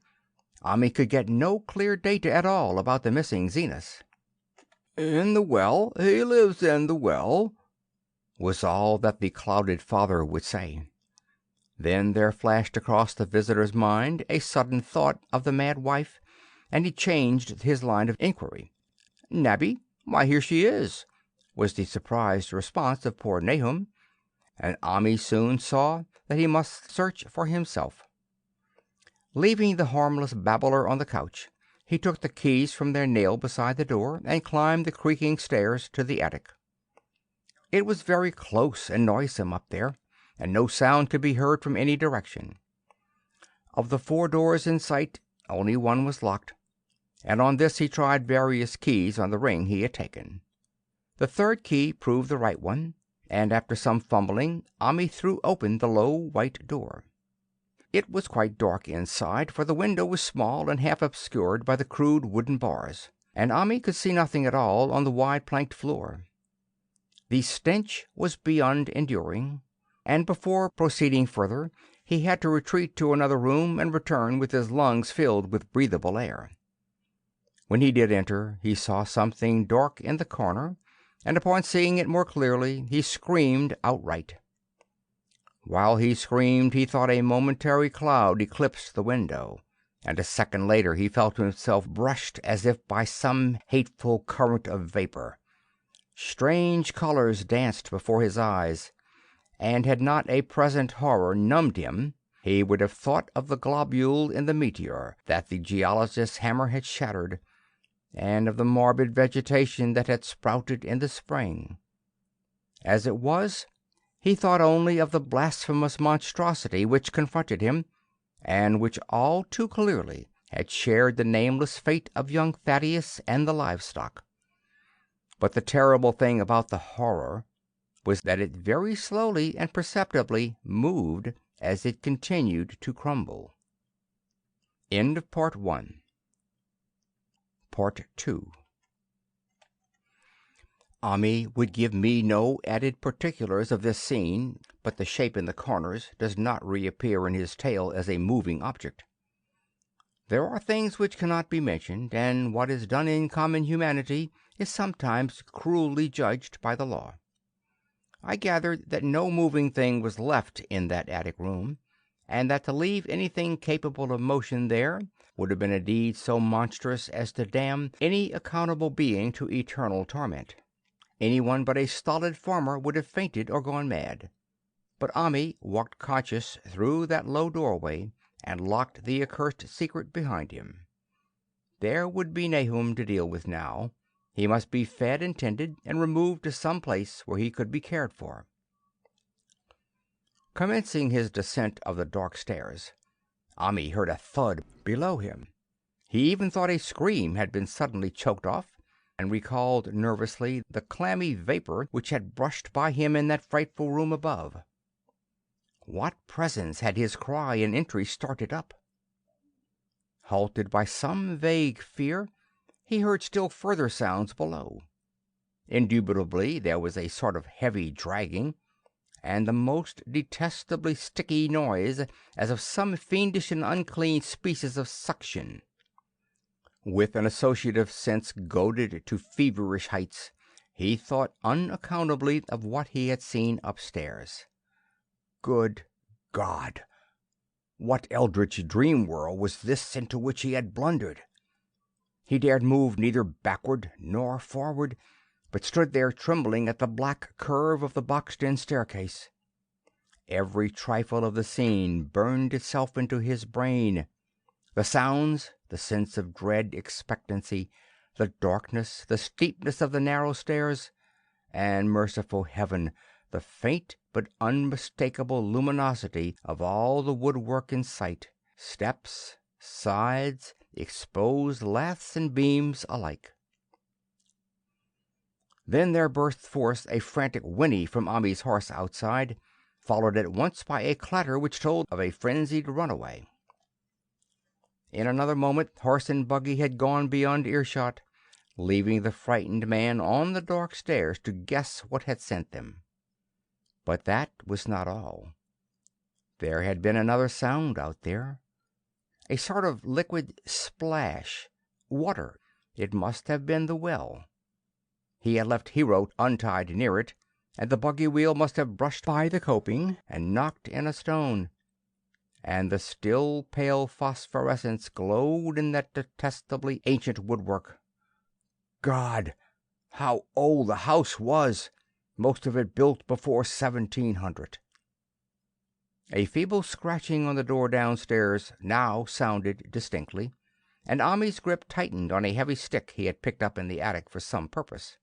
Ami could get no clear data at all about the missing Zenas. "In the well. He lives in the well," was all that the clouded father would say. Then there flashed across the visitor's mind a sudden thought of the mad wife, and he changed his line of inquiry. "Nabby, why, here she is," was the surprised response of poor Nahum, and Ami soon saw that he must search for himself. Leaving the harmless babbler on the couch, he took the keys from their nail beside the door and climbed the creaking stairs to the attic. It was very close and noisome up there, and no sound could be heard from any direction. Of the 4 doors in sight, only one was locked, and on this he tried various keys on the ring he had taken. The 3rd key proved the right one, and after some fumbling, Ami threw open the low white door. It was quite dark inside, for the window was small and half obscured by the crude wooden bars, and Ami could see nothing at all on the wide planked floor. The stench was beyond enduring, and before proceeding further he had to retreat to another room and return with his lungs filled with breathable air. When he did enter, he saw something dark in the corner, and upon seeing it more clearly, he screamed outright. While he screamed, he thought a momentary cloud eclipsed the window, and a second later he felt himself brushed as if by some hateful current of vapor. Strange colors danced before his eyes, and had not a present horror numbed him, he would have thought of the globule in the meteor that the geologist's hammer had shattered, and of the morbid vegetation that had sprouted in the spring. As it was, he thought only of the blasphemous monstrosity which confronted him, and which all too clearly had shared the nameless fate of young Thaddeus and the livestock. But the terrible thing about the horror was that it very slowly and perceptibly moved as it continued to crumble. End of Part 1. Part 2. Ami would give me no added particulars of this scene, but the shape in the corners does not reappear in his tale as a moving object. There are things which cannot be mentioned, and what is done in common humanity is sometimes cruelly judged by the law. I gathered that no moving thing was left in that attic room, and that to leave anything capable of motion there would have been a deed so monstrous as to damn any accountable being to eternal torment. Anyone but a stolid farmer would have fainted or gone mad. But Ami walked conscious through that low doorway and locked the accursed secret behind him. There would be Nahum to deal with now. He must be fed and tended, and removed to some place where he could be cared for. Commencing his descent of the dark stairs, Ami heard a thud below him. He even thought a scream had been suddenly choked off, and recalled nervously the clammy vapor which had brushed by him in that frightful room above. What presence had his cry and entry started up? Halted by some vague fear, he heard still further sounds below. Indubitably there was a sort of heavy dragging, and the most detestably sticky noise, as of some fiendish and unclean species of suction. With an associative sense goaded to feverish heights, he thought unaccountably of what he had seen upstairs. Good God! What eldritch dream world was this into which he had blundered? He dared move neither backward nor forward, but stood there trembling at the black curve of the boxed-in staircase. Every trifle of the scene burned itself into his brain. The sounds, the sense of dread expectancy, the darkness, the steepness of the narrow stairs, and, merciful heaven, the faint but unmistakable luminosity of all the woodwork in sight, steps, sides, exposed laths and beams alike. Then there burst forth a frantic whinny from Ami's horse outside, followed at once by a clatter which told of a frenzied runaway. In another moment horse and buggy had gone beyond earshot, leaving the frightened man on the dark stairs to guess what had sent them. But that was not all. There had been another sound out there. A sort of liquid splash. Water. It must have been the well. He had left Hero untied near it, and the buggy wheel must have brushed by the coping and knocked in a stone. And the still pale phosphorescence glowed in that detestably ancient woodwork. God! How old the house was! Most of it built before 1700. A feeble scratching on the door downstairs now sounded distinctly, and Ami's grip tightened on a heavy stick he had picked up in the attic for some purpose.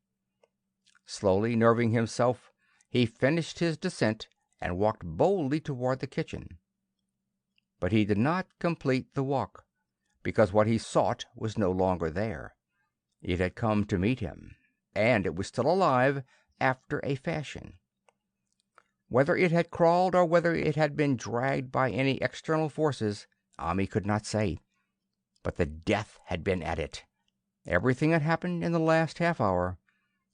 Slowly nerving himself, he finished his descent and walked boldly toward the kitchen. But he did not complete the walk, because what he sought was no longer there. It had come to meet him, and it was still alive after a fashion. Whether it had crawled or whether it had been dragged by any external forces, Ami could not say. But the death had been at it. Everything had happened in the last half hour,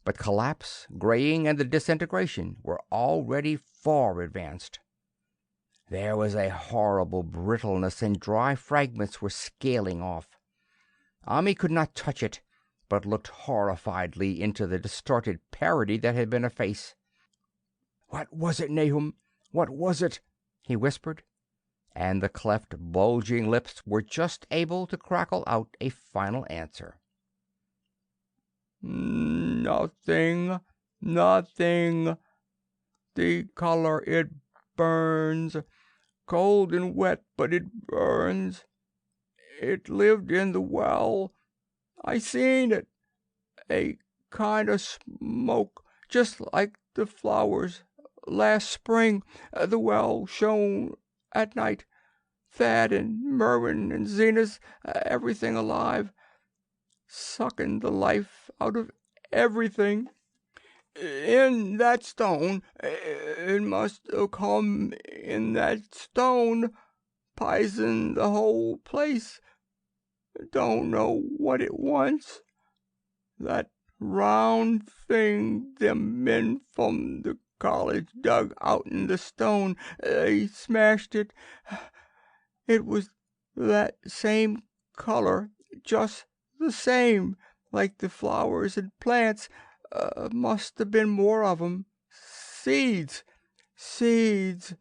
but collapse, graying, and the disintegration were already far advanced. There was a horrible brittleness, and dry fragments were scaling off. Ami could not touch it, but looked horrifiedly into the distorted parody that had been a face. "What was it, Nahum? What was it?" he whispered, and the cleft, bulging lips were just able to crackle out a final answer. "Nothing, nothing. The color, it burns. Cold and wet, but it burns. It lived in the well. I seen it. A kind of smoke, just like the flowers. Last spring, the well shone at night. Thad and Merwin and Zenas, everything alive. Sucking the life out of everything. In that stone. It must have come in that stone. Poison the whole place. Don't know what it wants. That round thing them men from the college dug out in the stone. They smashed it. It was that same color, just the same, like the flowers and plants. Must have been more of 'em. Seeds. Seeds.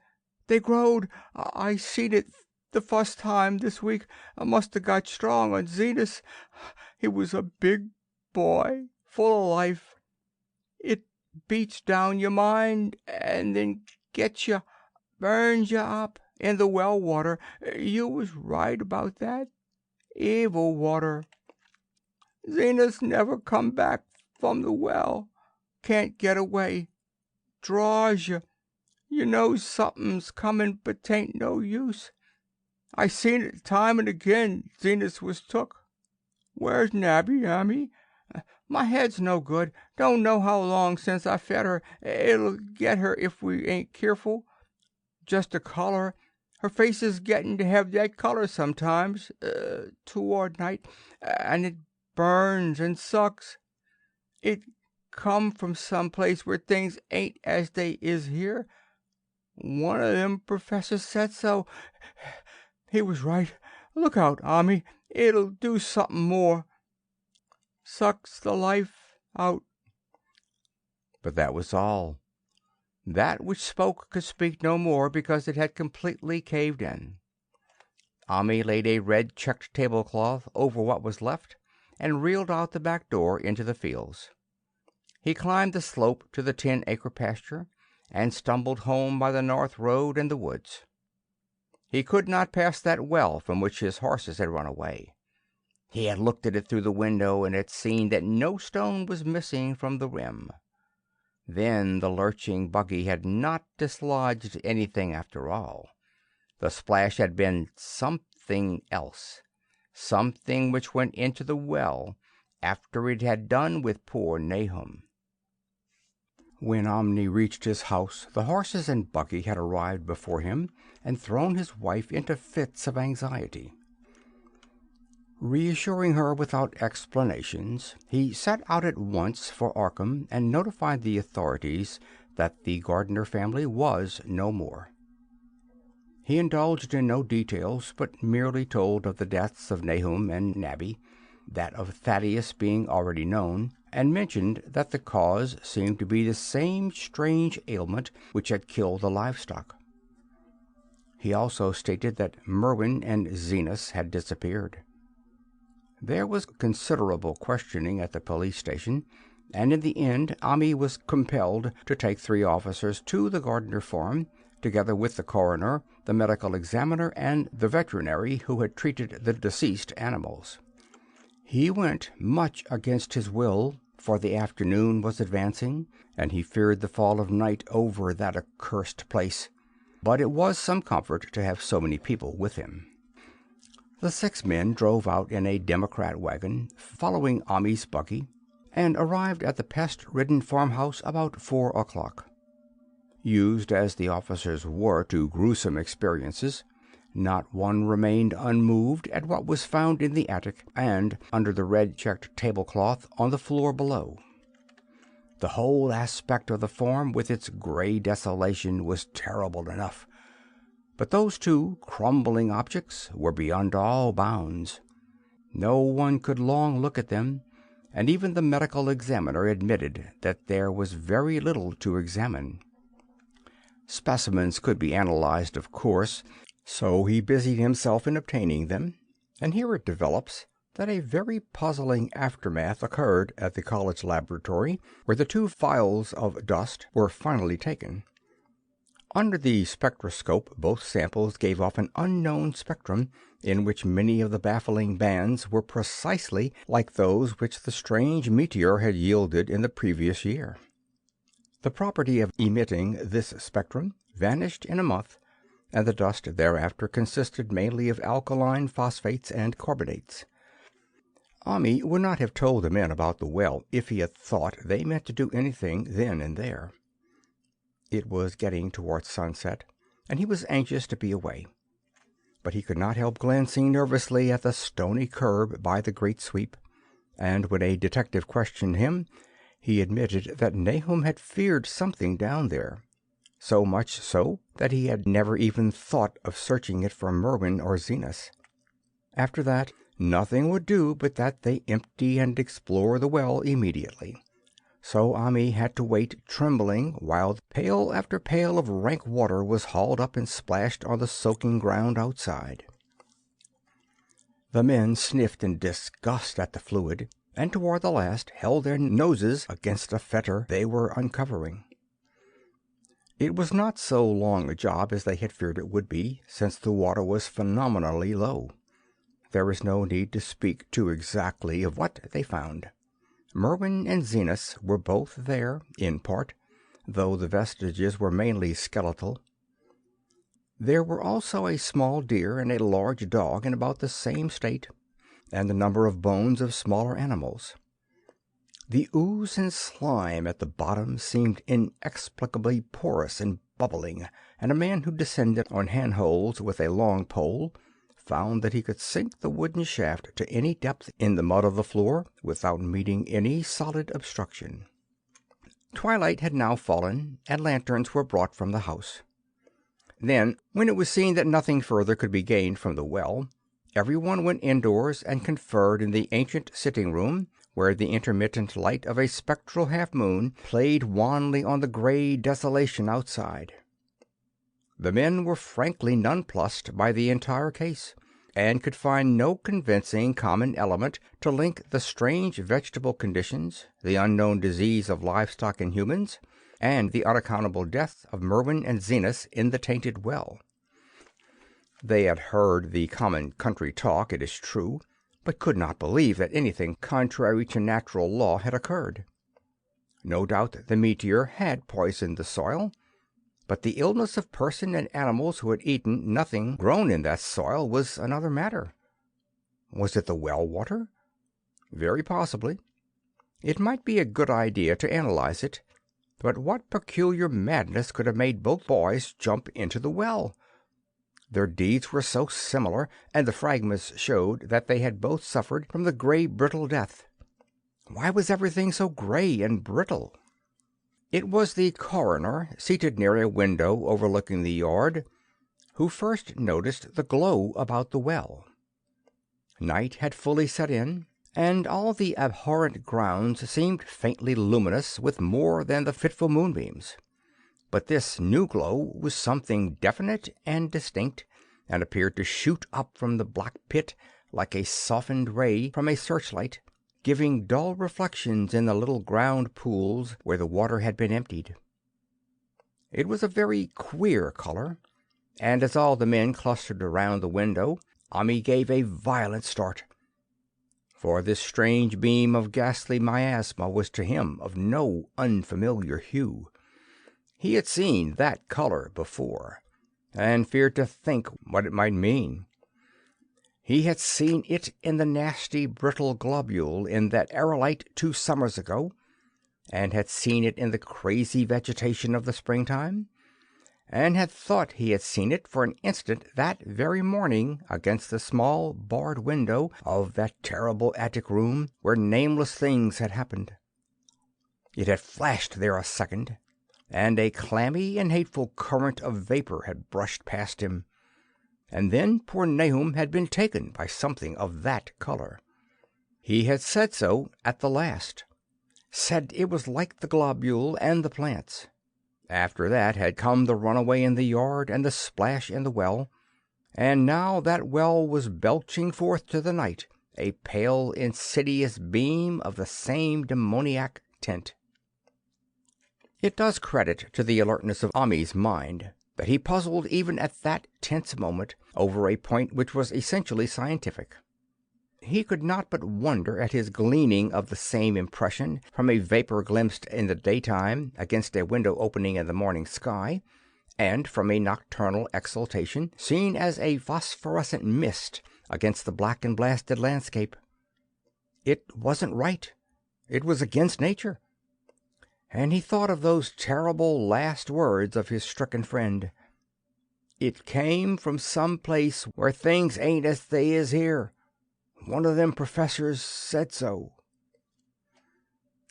They growed. I seen it the first time this week. I must have got strong on Zenas. He was a big boy, full of life. It beats down your mind and then gets you, burns you up in the well water. You was right about that. Evil water. Zenas never come back from the well. Can't get away. Draws you. You know something's coming, but 'tain't no use. I seen it time and again. Zenas was took. Where's Nabby, Ami? My head's no good. Don't know how long since I fed her. It'll get her if we ain't keerful. Just a color. Her face is getting to have that color sometimes, toward night, and it burns and sucks. It come from some place where things ain't as they is here. One of them professors said so. He was right. Look out, Ami. It'll do something more. Sucks the life out." But that was all. That which spoke could speak no more because it had completely caved in. Ami laid a red checked tablecloth over what was left and reeled out the back door into the fields. He climbed the slope to the 10-acre pasture and stumbled home by the north road and the woods. He could not pass that well from which his horses had run away. He had looked at it through the window and had seen that no stone was missing from the rim. Then the lurching buggy had not dislodged anything after all. The splash had been something else, something which went into the well after it had done with poor Nahum. When Omni reached his house, the horses and buggy had arrived before him and thrown his wife into fits of anxiety. Reassuring her without explanations, he set out at once for Arkham and notified the authorities that the Gardner family was no more. He indulged in no details, but merely told of the deaths of Nahum and Nabby, that of Thaddeus being already known, and mentioned that the cause seemed to be the same strange ailment which had killed the livestock. He also stated that Merwin and Zenas had disappeared. There was considerable questioning at the police station, and in the end Ami was compelled to take 3 officers to the Gardner farm, together with the coroner, the medical examiner, and the veterinary who had treated the deceased animals. He went much against his will, for the afternoon was advancing, and he feared the fall of night over that accursed place, but it was some comfort to have so many people with him. The 6 men drove out in a Democrat wagon, following Ami's buggy, and arrived at the pest-ridden farmhouse about 4 o'clock. Used as the officers were to gruesome experiences, not one remained unmoved at what was found in the attic and under the red checked tablecloth on the floor below. The whole aspect of the form, with its gray desolation, was terrible enough. But those two crumbling objects were beyond all bounds. No one could long look at them, and even the medical examiner admitted that there was very little to examine. Specimens could be analyzed, of course, so he busied himself in obtaining them, and here it develops that a very puzzling aftermath occurred at the college laboratory, where the 2 phials of dust were finally taken. Under the spectroscope, both samples gave off an unknown spectrum, in which many of the baffling bands were precisely like those which the strange meteor had yielded in the previous year. The property of emitting this spectrum vanished in a month, and the dust thereafter consisted mainly of alkaline phosphates and carbonates. Ami would not have told the men about the well if he had thought they meant to do anything then and there. It was getting towards sunset, and he was anxious to be away. But he could not help glancing nervously at the stony curb by the great sweep, and when a detective questioned him, he admitted that Nahum had feared something down there, so much so that he had never even thought of searching it for Merwin or Zenas. After that, nothing would do but that they empty and explore the well immediately. So Ami had to wait trembling while pail after pail of rank water was hauled up and splashed on the soaking ground outside. The men sniffed in disgust at the fluid, and toward the last held their noses against a fetor they were uncovering. It was not so long a job as they had feared it would be, since the water was phenomenally low. There is no need to speak too exactly of what they found. Merwin and Zenas were both there, in part, though the vestiges were mainly skeletal. There were also a small deer and a large dog in about the same state, and a number of bones of smaller animals. The ooze and slime at the bottom seemed inexplicably porous and bubbling, and a man who descended on handholds with a long pole found that he could sink the wooden shaft to any depth in the mud of the floor without meeting any solid obstruction. Twilight had now fallen, and lanterns were brought from the house. Then, when it was seen that nothing further could be gained from the well, everyone went indoors and conferred in the ancient sitting-room, where the intermittent light of a spectral half-moon played wanly on the gray desolation outside. The men were frankly nonplussed by the entire case, and could find no convincing common element to link the strange vegetable conditions, the unknown disease of livestock and humans, and the unaccountable death of Merwin and Zenas in the tainted well. They had heard the common country talk, it is true, but could not believe that anything contrary to natural law had occurred. No doubt the meteor had poisoned the soil, but the illness of person and animals who had eaten nothing grown in that soil was another matter. Was it the well water? Very possibly. It might be a good idea to analyze it, but what peculiar madness could have made both boys jump into the well? Their deeds were so similar, and the fragments showed that they had both suffered from the gray, brittle death. Why was everything so gray and brittle? It was the coroner, seated near a window overlooking the yard, who first noticed the glow about the well. Night had fully set in, and all the abhorrent grounds seemed faintly luminous with more than the fitful moonbeams. But this new glow was something definite and distinct, and appeared to shoot up from the black pit like a softened ray from a searchlight, giving dull reflections in the little ground pools where the water had been emptied. It was a very queer color, and as all the men clustered around the window, Ami gave a violent start, for this strange beam of ghastly miasma was to him of no unfamiliar hue. He had seen that color before, and feared to think what it might mean. He had seen it in the nasty brittle globule in that aerolite 2 summers ago, and had seen it in the crazy vegetation of the springtime, and had thought he had seen it for an instant that very morning against the small barred window of that terrible attic room where nameless things had happened. It had flashed there a second, and a clammy and hateful current of vapor had brushed past him, and then poor Nahum had been taken by something of that color. He had said so at the last, said it was like the globule and the plants. After that had come the runaway in the yard and the splash in the well, and now that well was belching forth to the night a pale, insidious beam of the same demoniac tint. It does credit to the alertness of Ammi's mind that he puzzled even at that tense moment over a point which was essentially scientific. He could not but wonder at his gleaning of the same impression from a vapor glimpsed in the daytime against a window opening in the morning sky, and from a nocturnal exhalation seen as a phosphorescent mist against the black and blasted landscape. It wasn't right. It was against nature. And he thought of those terrible last words of his stricken friend. "It came from some place where things ain't as they is here. One of them professors said so."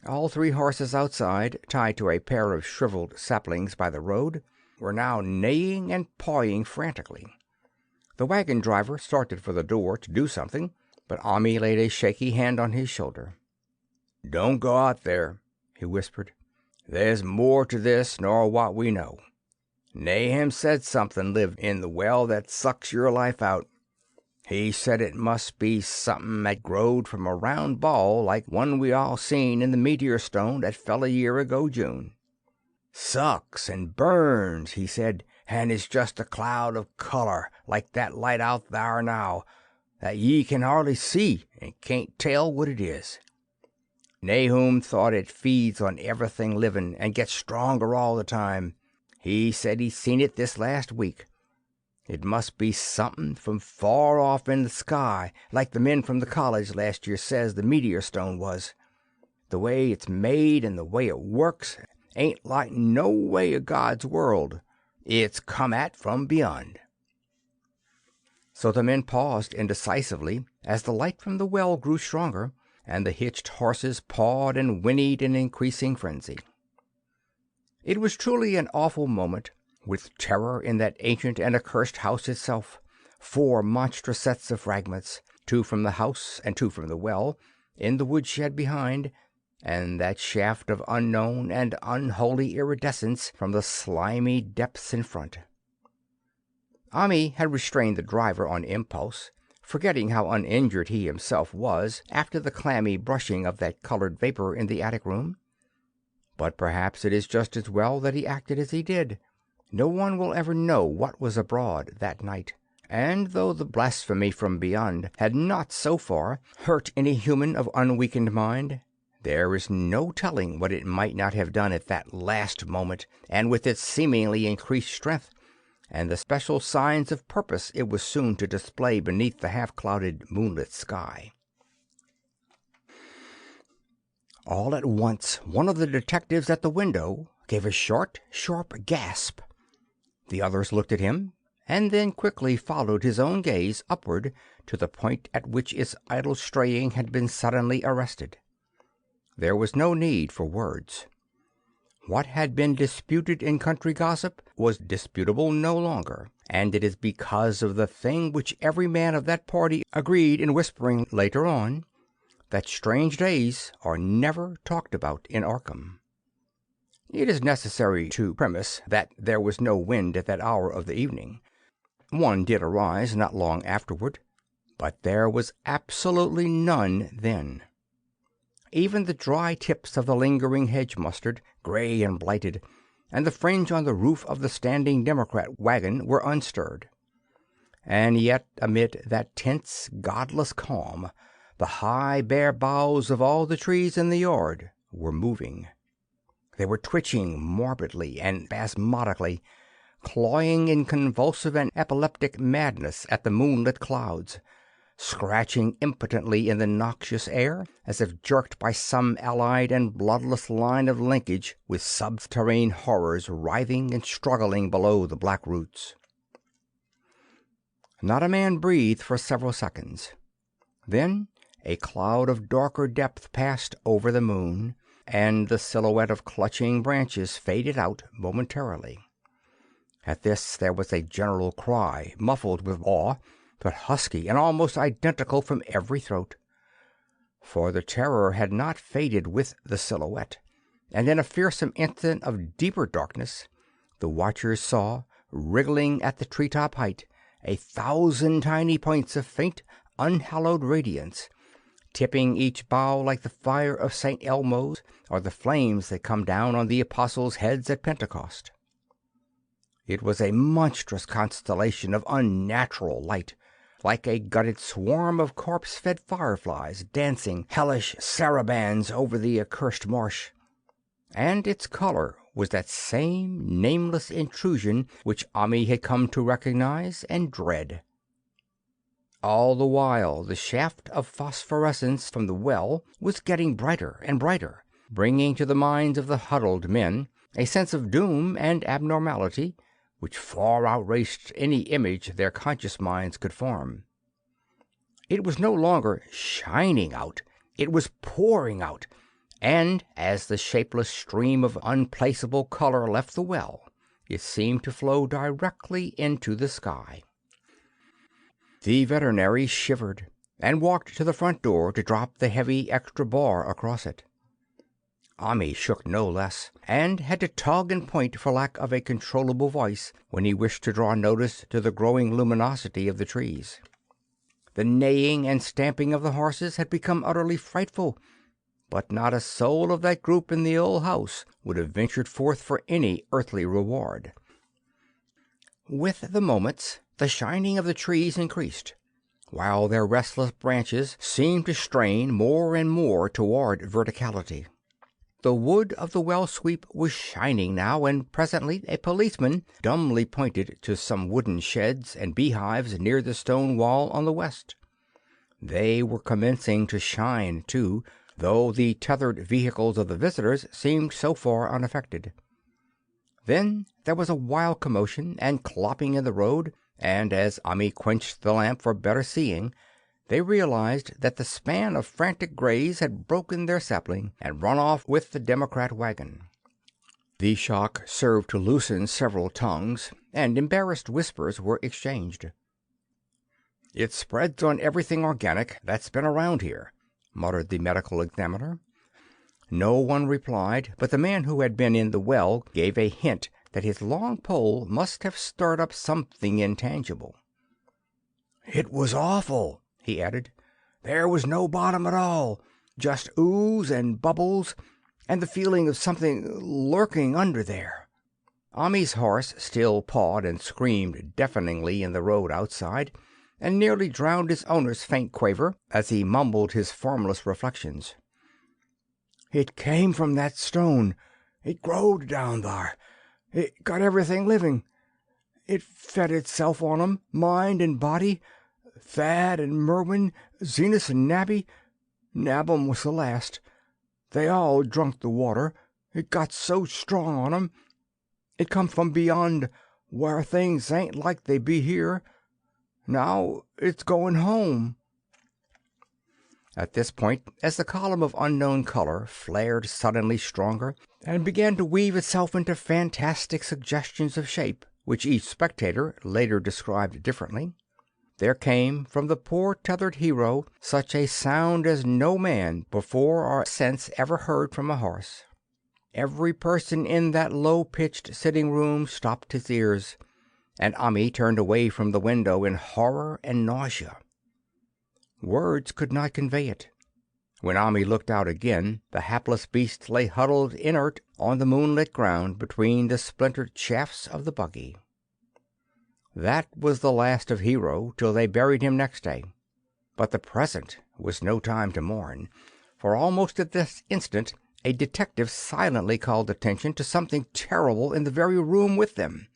All three horses outside, tied to a pair of shriveled saplings by the road, were now neighing and pawing frantically. The wagon driver started for the door to do something, but Ammi laid a shaky hand on his shoulder. "Don't go out there," he whispered. "There's more to this nor what we know. Nahum said something lived in the well that sucks your life out. He said it must be something that growed from a round ball like one we all seen in the meteor stone that fell a year ago June. Sucks and burns, he said, and is just a cloud of color like that light out thar now, that ye can hardly see and can't tell what it is. Nahum thought it feeds on everything living and gets stronger all the time. He said he seen it this last week. It must be something from far off in the sky, like the men from the college last year says the meteor stone was. The way it's made and the way it works ain't like no way of God's world. It's come at from beyond." So the men paused indecisively as the light from the well grew stronger, and the hitched horses pawed and whinnied in increasing frenzy. It was truly an awful moment, with terror in that ancient and accursed house itself. 4 monstrous sets of fragments, 2 from the house and 2 from the well, in the woodshed behind, and that shaft of unknown and unholy iridescence from the slimy depths in front. Ammi had restrained the driver on impulse, forgetting how uninjured he himself was after the clammy brushing of that colored vapor in the attic room. But perhaps it is just as well that he acted as he did. No one will ever know what was abroad that night, and though the blasphemy from beyond had not so far hurt any human of unweakened mind, there is no telling what it might not have done at that last moment, and with its seemingly increased strength, and the special signs of purpose it was soon to display beneath the half-clouded, moonlit sky. All at once one of the detectives at the window gave a short, sharp gasp. The others looked at him, and then quickly followed his own gaze upward to the point at which its idle straying had been suddenly arrested. There was no need for words. What had been disputed in country gossip was disputable no longer, and it is because of the thing which every man of that party agreed in whispering later on, that strange days are never talked about in Arkham. It is necessary to premise that there was no wind at that hour of the evening. One did arise not long afterward, but there was absolutely none then. Even the dry tips of the lingering hedge mustard, gray and blighted, and the fringe on the roof of the standing Democrat wagon were unstirred. And yet, amid that tense, godless calm, the high, bare boughs of all the trees in the yard were moving. They were twitching morbidly and spasmodically, clawing in convulsive and epileptic madness at the moonlit clouds, scratching impotently in the noxious air, as if jerked by some allied and bloodless line of linkage with subterrane horrors writhing and struggling below the black roots. Not a man breathed for several seconds. Then a cloud of darker depth passed over the moon, and the silhouette of clutching branches faded out momentarily. At this there was a general cry, muffled with awe, but husky and almost identical from every throat. For the terror had not faded with the silhouette, and in a fearsome instant of deeper darkness the watchers saw, wriggling at the treetop height, 1,000 tiny points of faint, unhallowed radiance, tipping each bough like the fire of St. Elmo's, or the flames that come down on the apostles' heads at Pentecost. It was a monstrous constellation of unnatural light, like a gutted swarm of corpse-fed fireflies dancing hellish sarabands over the accursed marsh, and its color was that same nameless intrusion which Ami had come to recognize and dread. All the while the shaft of phosphorescence from the well was getting brighter and brighter, bringing to the minds of the huddled men a sense of doom and abnormality which far outraged any image their conscious minds could form. It was no longer shining out, it was pouring out, and as the shapeless stream of unplaceable color left the well, it seemed to flow directly into the sky. The veterinary shivered and walked to the front door to drop the heavy extra bar across it. Ami shook no less, and had to tug and point for lack of a controllable voice when he wished to draw notice to the growing luminosity of the trees. The neighing and stamping of the horses had become utterly frightful, but not a soul of that group in the old house would have ventured forth for any earthly reward. With the moments, the shining of the trees increased, while their restless branches seemed to strain more and more toward verticality. The wood of the well sweep was shining now, and presently a policeman dumbly pointed to some wooden sheds and beehives near the stone wall on the west. They were commencing to shine, too, though the tethered vehicles of the visitors seemed so far unaffected. Then there was a wild commotion and clopping in the road, and as Ami quenched the lamp for better seeing, they realized that the span of frantic grays had broken their sapling and run off with the Democrat wagon. The shock served to loosen several tongues, and embarrassed whispers were exchanged. "It spreads on everything organic that's been around here," muttered the medical examiner. No one replied, but the man who had been in the well gave a hint that his long pole must have stirred up something intangible. "It was awful," he added. "There was no bottom at all, just ooze and bubbles, and the feeling of something lurking under there." Ami's horse still pawed and screamed deafeningly in the road outside, and nearly drowned his owner's faint quaver as he mumbled his formless reflections. "It came from that stone. It growed down thar. It got everything living. It fed itself on 'em, mind and body. Thad and Merwin, Zenas and Nabby. Nabum was the last. They all drunk the water. It got so strong on 'em. It come from beyond, where things ain't like they be here. Now it's going home." At this point, as the column of unknown color flared suddenly stronger and began to weave itself into fantastic suggestions of shape, which each spectator later described differently, there came from the poor tethered hero such a sound as no man before or since ever heard from a horse. Every person in that low-pitched sitting-room stopped his ears, and Ami turned away from the window in horror and nausea. Words could not convey it. When Ami looked out again, the hapless beast lay huddled inert on the moonlit ground between the splintered shafts of the buggy. That was the last of Hero till they buried him next day. But the present was no time to mourn, for almost at this instant a detective silently called attention to something terrible in the very room with them.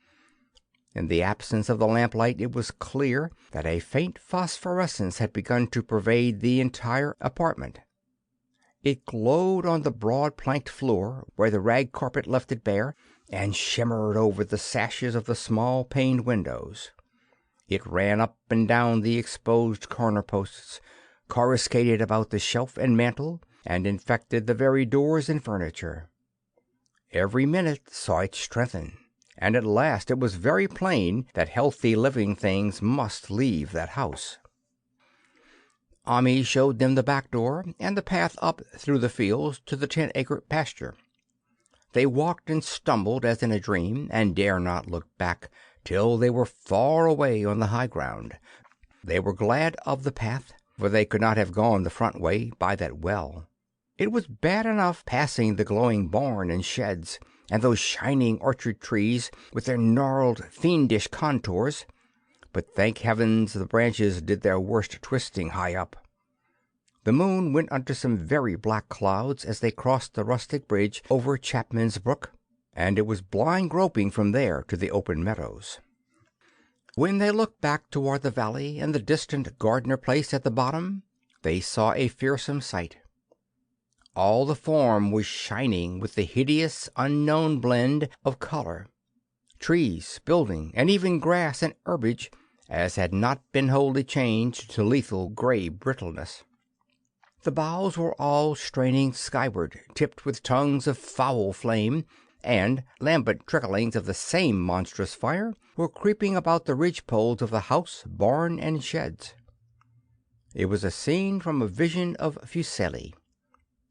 In the absence of the lamplight it was clear that a faint phosphorescence had begun to pervade the entire apartment. It glowed on the broad planked floor where the rag carpet left it bare, and shimmered over the sashes of the small paned windows. It ran up and down the exposed corner posts, coruscated about the shelf and mantel, and infected the very doors and furniture. Every minute saw it strengthen, and at last it was very plain that healthy living things must leave that house. Ami showed them the back door and the path up through the fields to the 10-acre pasture. They walked and stumbled as in a dream, and dare not look back till they were far away on the high ground. They were glad of the path, for they could not have gone the front way by that well. It was bad enough passing the glowing barn and sheds, and those shining orchard trees with their gnarled, fiendish contours, but thank heavens the branches did their worst twisting high up. The moon went under some very black clouds as they crossed the rustic bridge over Chapman's Brook, and it was blind groping from there to the open meadows. When they looked back toward the valley and the distant Gardner place at the bottom, they saw a fearsome sight. All the farm was shining with the hideous, unknown blend of color. Trees, building, and even grass and herbage, as had not been wholly changed to lethal gray brittleness. The boughs were all straining skyward, tipped with tongues of foul flame, and lambent tricklings of the same monstrous fire were creeping about the ridge-poles of the house, barn, and sheds. It was a scene from a vision of Fuseli,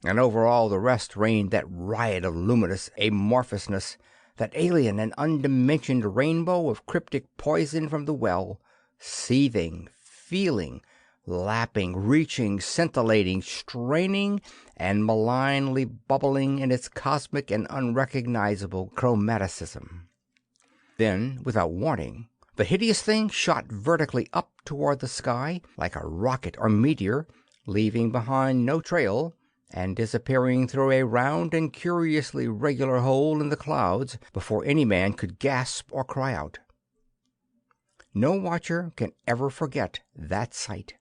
and over all the rest reigned that riot of luminous amorphousness, that alien and undimensioned rainbow of cryptic poison from the well, seething, feeling, lapping, reaching, scintillating, straining, and malignly bubbling in its cosmic and unrecognizable chromaticism. Then, without warning, the hideous thing shot vertically up toward the sky like a rocket or meteor, leaving behind no trail, and disappearing through a round and curiously regular hole in the clouds before any man could gasp or cry out. No watcher can ever forget that sight,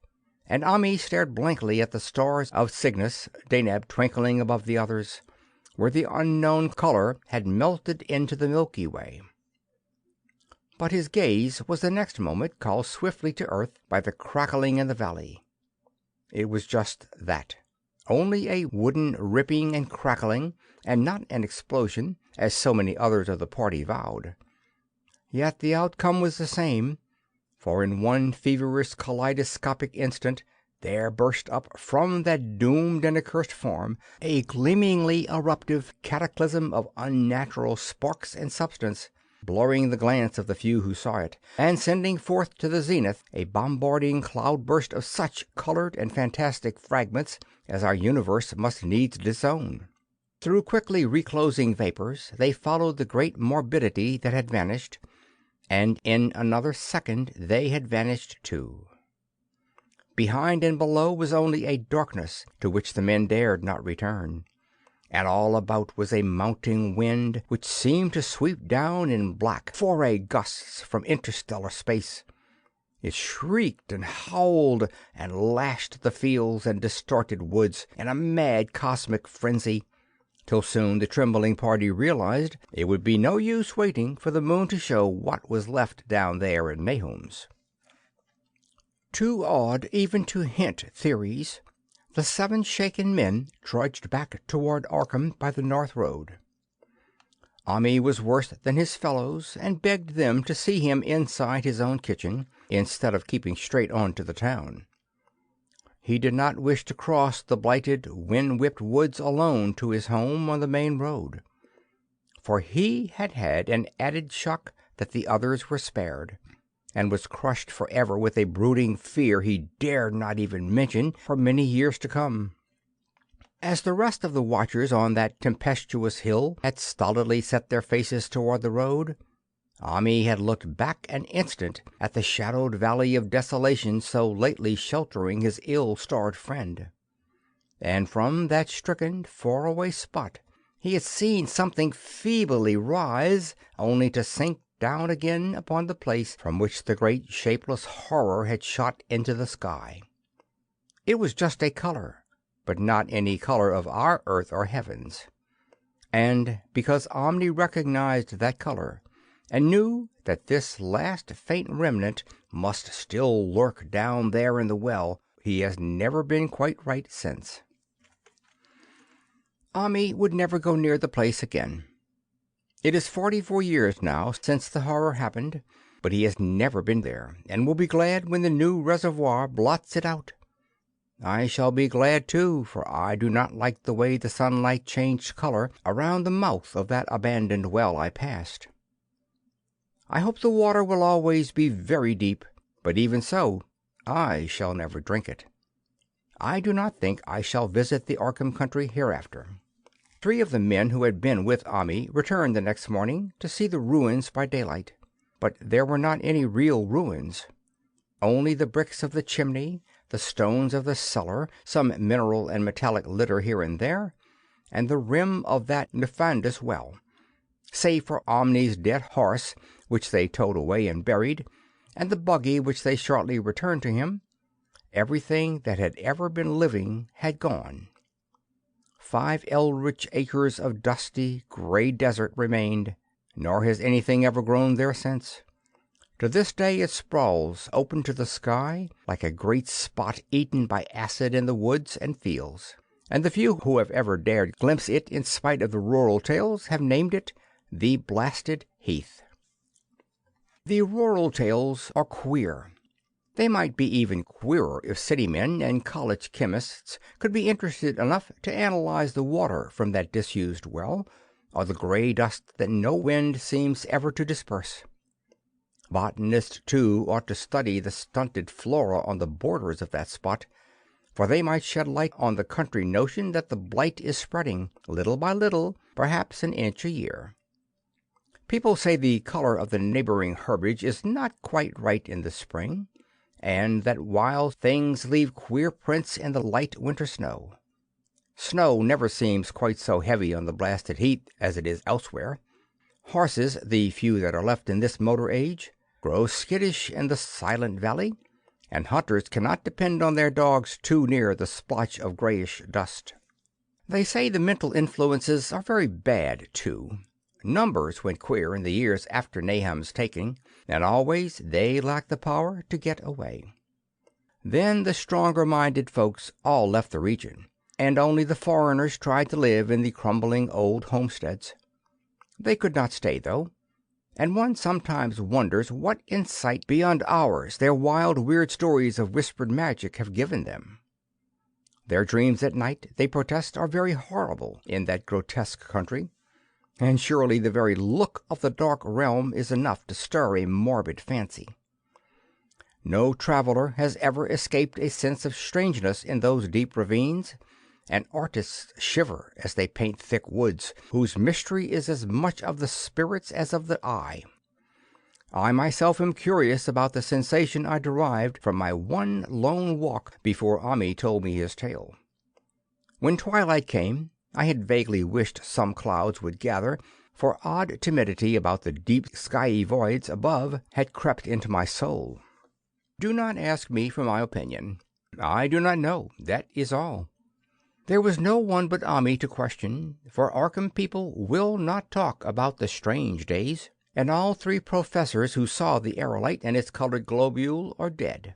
and Ami stared blankly at the stars of Cygnus, Deneb twinkling above the others, where the unknown color had melted into the Milky Way. But his gaze was the next moment called swiftly to earth by the crackling in the valley. It was just that. Only a wooden ripping and crackling, and not an explosion, as so many others of the party vowed. Yet the outcome was the same, for in one feverish kaleidoscopic instant there burst up from that doomed and accursed farm a gleamingly eruptive cataclysm of unnatural sparks and substance, blurring the glance of the few who saw it, and sending forth to the zenith a bombarding cloudburst of such colored and fantastic fragments as our universe must needs disown. Through quickly reclosing vapors they followed the great morbidity that had vanished, and in another second they had vanished too. Behind and below was only a darkness to which the men dared not return, and all about was a mounting wind which seemed to sweep down in black foray gusts from interstellar space. It shrieked and howled and lashed the fields and distorted woods in a mad cosmic frenzy, till soon the trembling party realized it would be no use waiting for the moon to show what was left down there in Nahum's. Too awed even to hint theories, the 7 shaken men trudged back toward Arkham by the north road. Ami was worse than his fellows, and begged them to see him inside his own kitchen, instead of keeping straight on to the town. He did not wish to cross the blighted, wind-whipped woods alone to his home on the main road, for he had had an added shock that the others were spared, and was crushed forever with a brooding fear he dared not even mention for many years to come. As the rest of the watchers on that tempestuous hill had stolidly set their faces toward the road, Ami had looked back an instant at the shadowed valley of desolation so lately sheltering his ill-starred friend, and from that stricken, far-away spot he had seen something feebly rise, only to sink down again upon the place from which the great shapeless horror had shot into the sky. It was just a color, but not any color of our earth or heavens. And because Omni recognized that color, and knew that this last faint remnant must still lurk down there in the well, he has never been quite right since. Ami would never go near the place again. It is 44 years now since the horror happened, but he has never been there, and will be glad when the new reservoir blots it out. I shall be glad too, for I do not like the way the sunlight changed color around the mouth of that abandoned well I passed. I hope the water will always be very deep, but even so, I shall never drink it. I do not think I shall visit the Arkham country hereafter. 3 of the men who had been with Ami returned the next morning to see the ruins by daylight. But there were not any real ruins. Only the bricks of the chimney, the stones of the cellar, some mineral and metallic litter here and there, and the rim of that nefandous well. Save for Omni's dead horse, which they towed away and buried, and the buggy which they shortly returned to him, everything that had ever been living had gone. 5 eldritch acres of dusty, gray desert remained, nor has anything ever grown there since. To this day it sprawls open to the sky like a great spot eaten by acid in the woods and fields, and the few who have ever dared glimpse it in spite of the rural tales have named it the Blasted Heath. The rural tales are queer. They might be even queerer if city men and college chemists could be interested enough to analyze the water from that disused well, or the gray dust that no wind seems ever to disperse. Botanists, too, ought to study the stunted flora on the borders of that spot, for they might shed light on the country notion that the blight is spreading, little by little, perhaps an inch a year. People say the color of the neighboring herbage is not quite right in the spring, and that wild things leave queer prints in the light winter snow. Snow never seems quite so heavy on the Blasted Heath as it is elsewhere. Horses, the few that are left in this motor age, grow skittish in the silent valley, and hunters cannot depend on their dogs too near the splotch of grayish dust. They say the mental influences are very bad, too. Numbers went queer in the years after Nahum's taking, and always they lacked the power to get away. Then the stronger-minded folks all left the region, and only the foreigners tried to live in the crumbling old homesteads. They could not stay, though, and one sometimes wonders what insight beyond ours their wild, weird stories of whispered magic have given them. Their dreams at night, they protest, are very horrible in that grotesque country, and surely the very look of the dark realm is enough to stir a morbid fancy. No traveler has ever escaped a sense of strangeness in those deep ravines, and artists shiver as they paint thick woods whose mystery is as much of the spirits as of the eye. I myself am curious about the sensation I derived from my one lone walk before Ami told me his tale. When twilight came, I had vaguely wished some clouds would gather, for odd timidity about the deep skyey voids above had crept into my soul. Do not ask me for my opinion. I do not know, that is all. There was no one but Ami to question, for Arkham people will not talk about the strange days, and all 3 professors who saw the aerolite and its colored globule are dead.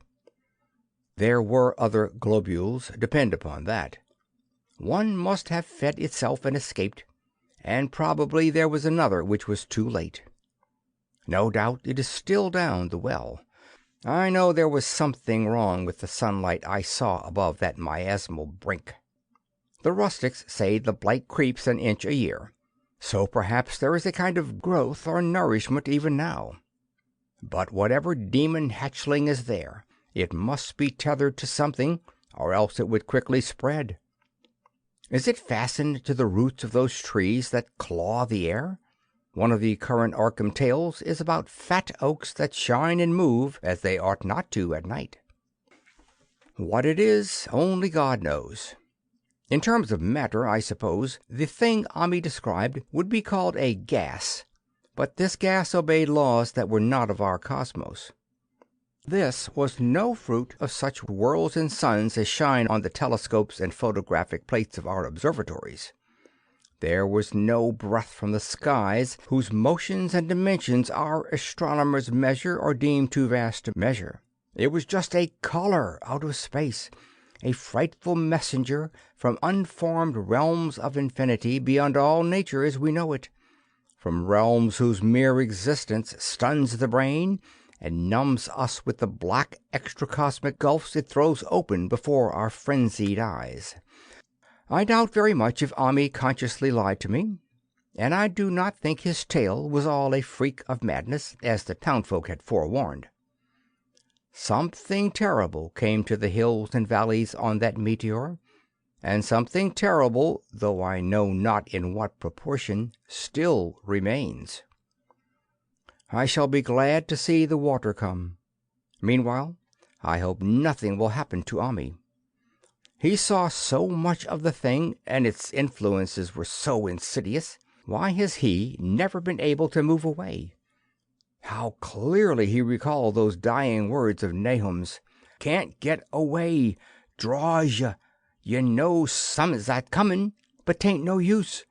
There were other globules, depend upon that. One must have fed itself and escaped, and probably there was another which was too late. No doubt it is still down the well. I know there was something wrong with the sunlight I saw above that miasmal brink. The rustics say the blight creeps an inch a year, so perhaps there is a kind of growth or nourishment even now. But whatever demon hatchling is there, it must be tethered to something, or else it would quickly spread. Is it fastened to the roots of those trees that claw the air? One of the current Arkham tales is about fat oaks that shine and move as they ought not to at night. What it is, only God knows. In terms of matter, I suppose, the thing Ami described would be called a gas, but this gas obeyed laws that were not of our cosmos. This was no fruit of such worlds and suns as shine on the telescopes and photographic plates of our observatories. There was no breath from the skies whose motions and dimensions our astronomers measure or deem too vast to measure. It was just a color out of space, a frightful messenger from unformed realms of infinity beyond all nature as we know it, from realms whose mere existence stuns the brain and numbs us with the black extracosmic gulfs it throws open before our frenzied eyes. I doubt very much if Ami consciously lied to me, and I do not think his tale was all a freak of madness, as the townfolk had forewarned. Something terrible came to the hills and valleys on that meteor, and something terrible, though I know not in what proportion, still remains. I shall be glad to see the water come. Meanwhile, I hope nothing will happen to Ami. He saw so much of the thing, and its influences were so insidious. Why has he never been able to move away? How clearly he recalled those dying words of Nahum's. "Can't get away. Draws ya. You know some's that comin', but 'tain't no use."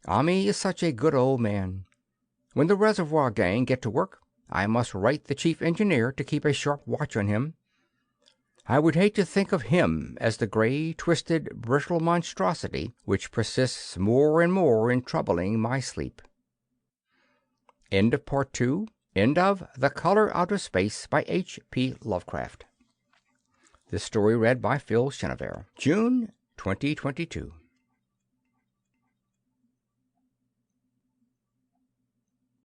Ami is such a good old man. When the Reservoir gang get to work, I must write the chief engineer to keep a sharp watch on him. I would hate to think of him as the gray, twisted, brittle monstrosity which persists more and more in troubling my sleep. End of Part 2. End of The Color Out of Space by H.P. Lovecraft. This story read by Phil Chenevert. June 2022.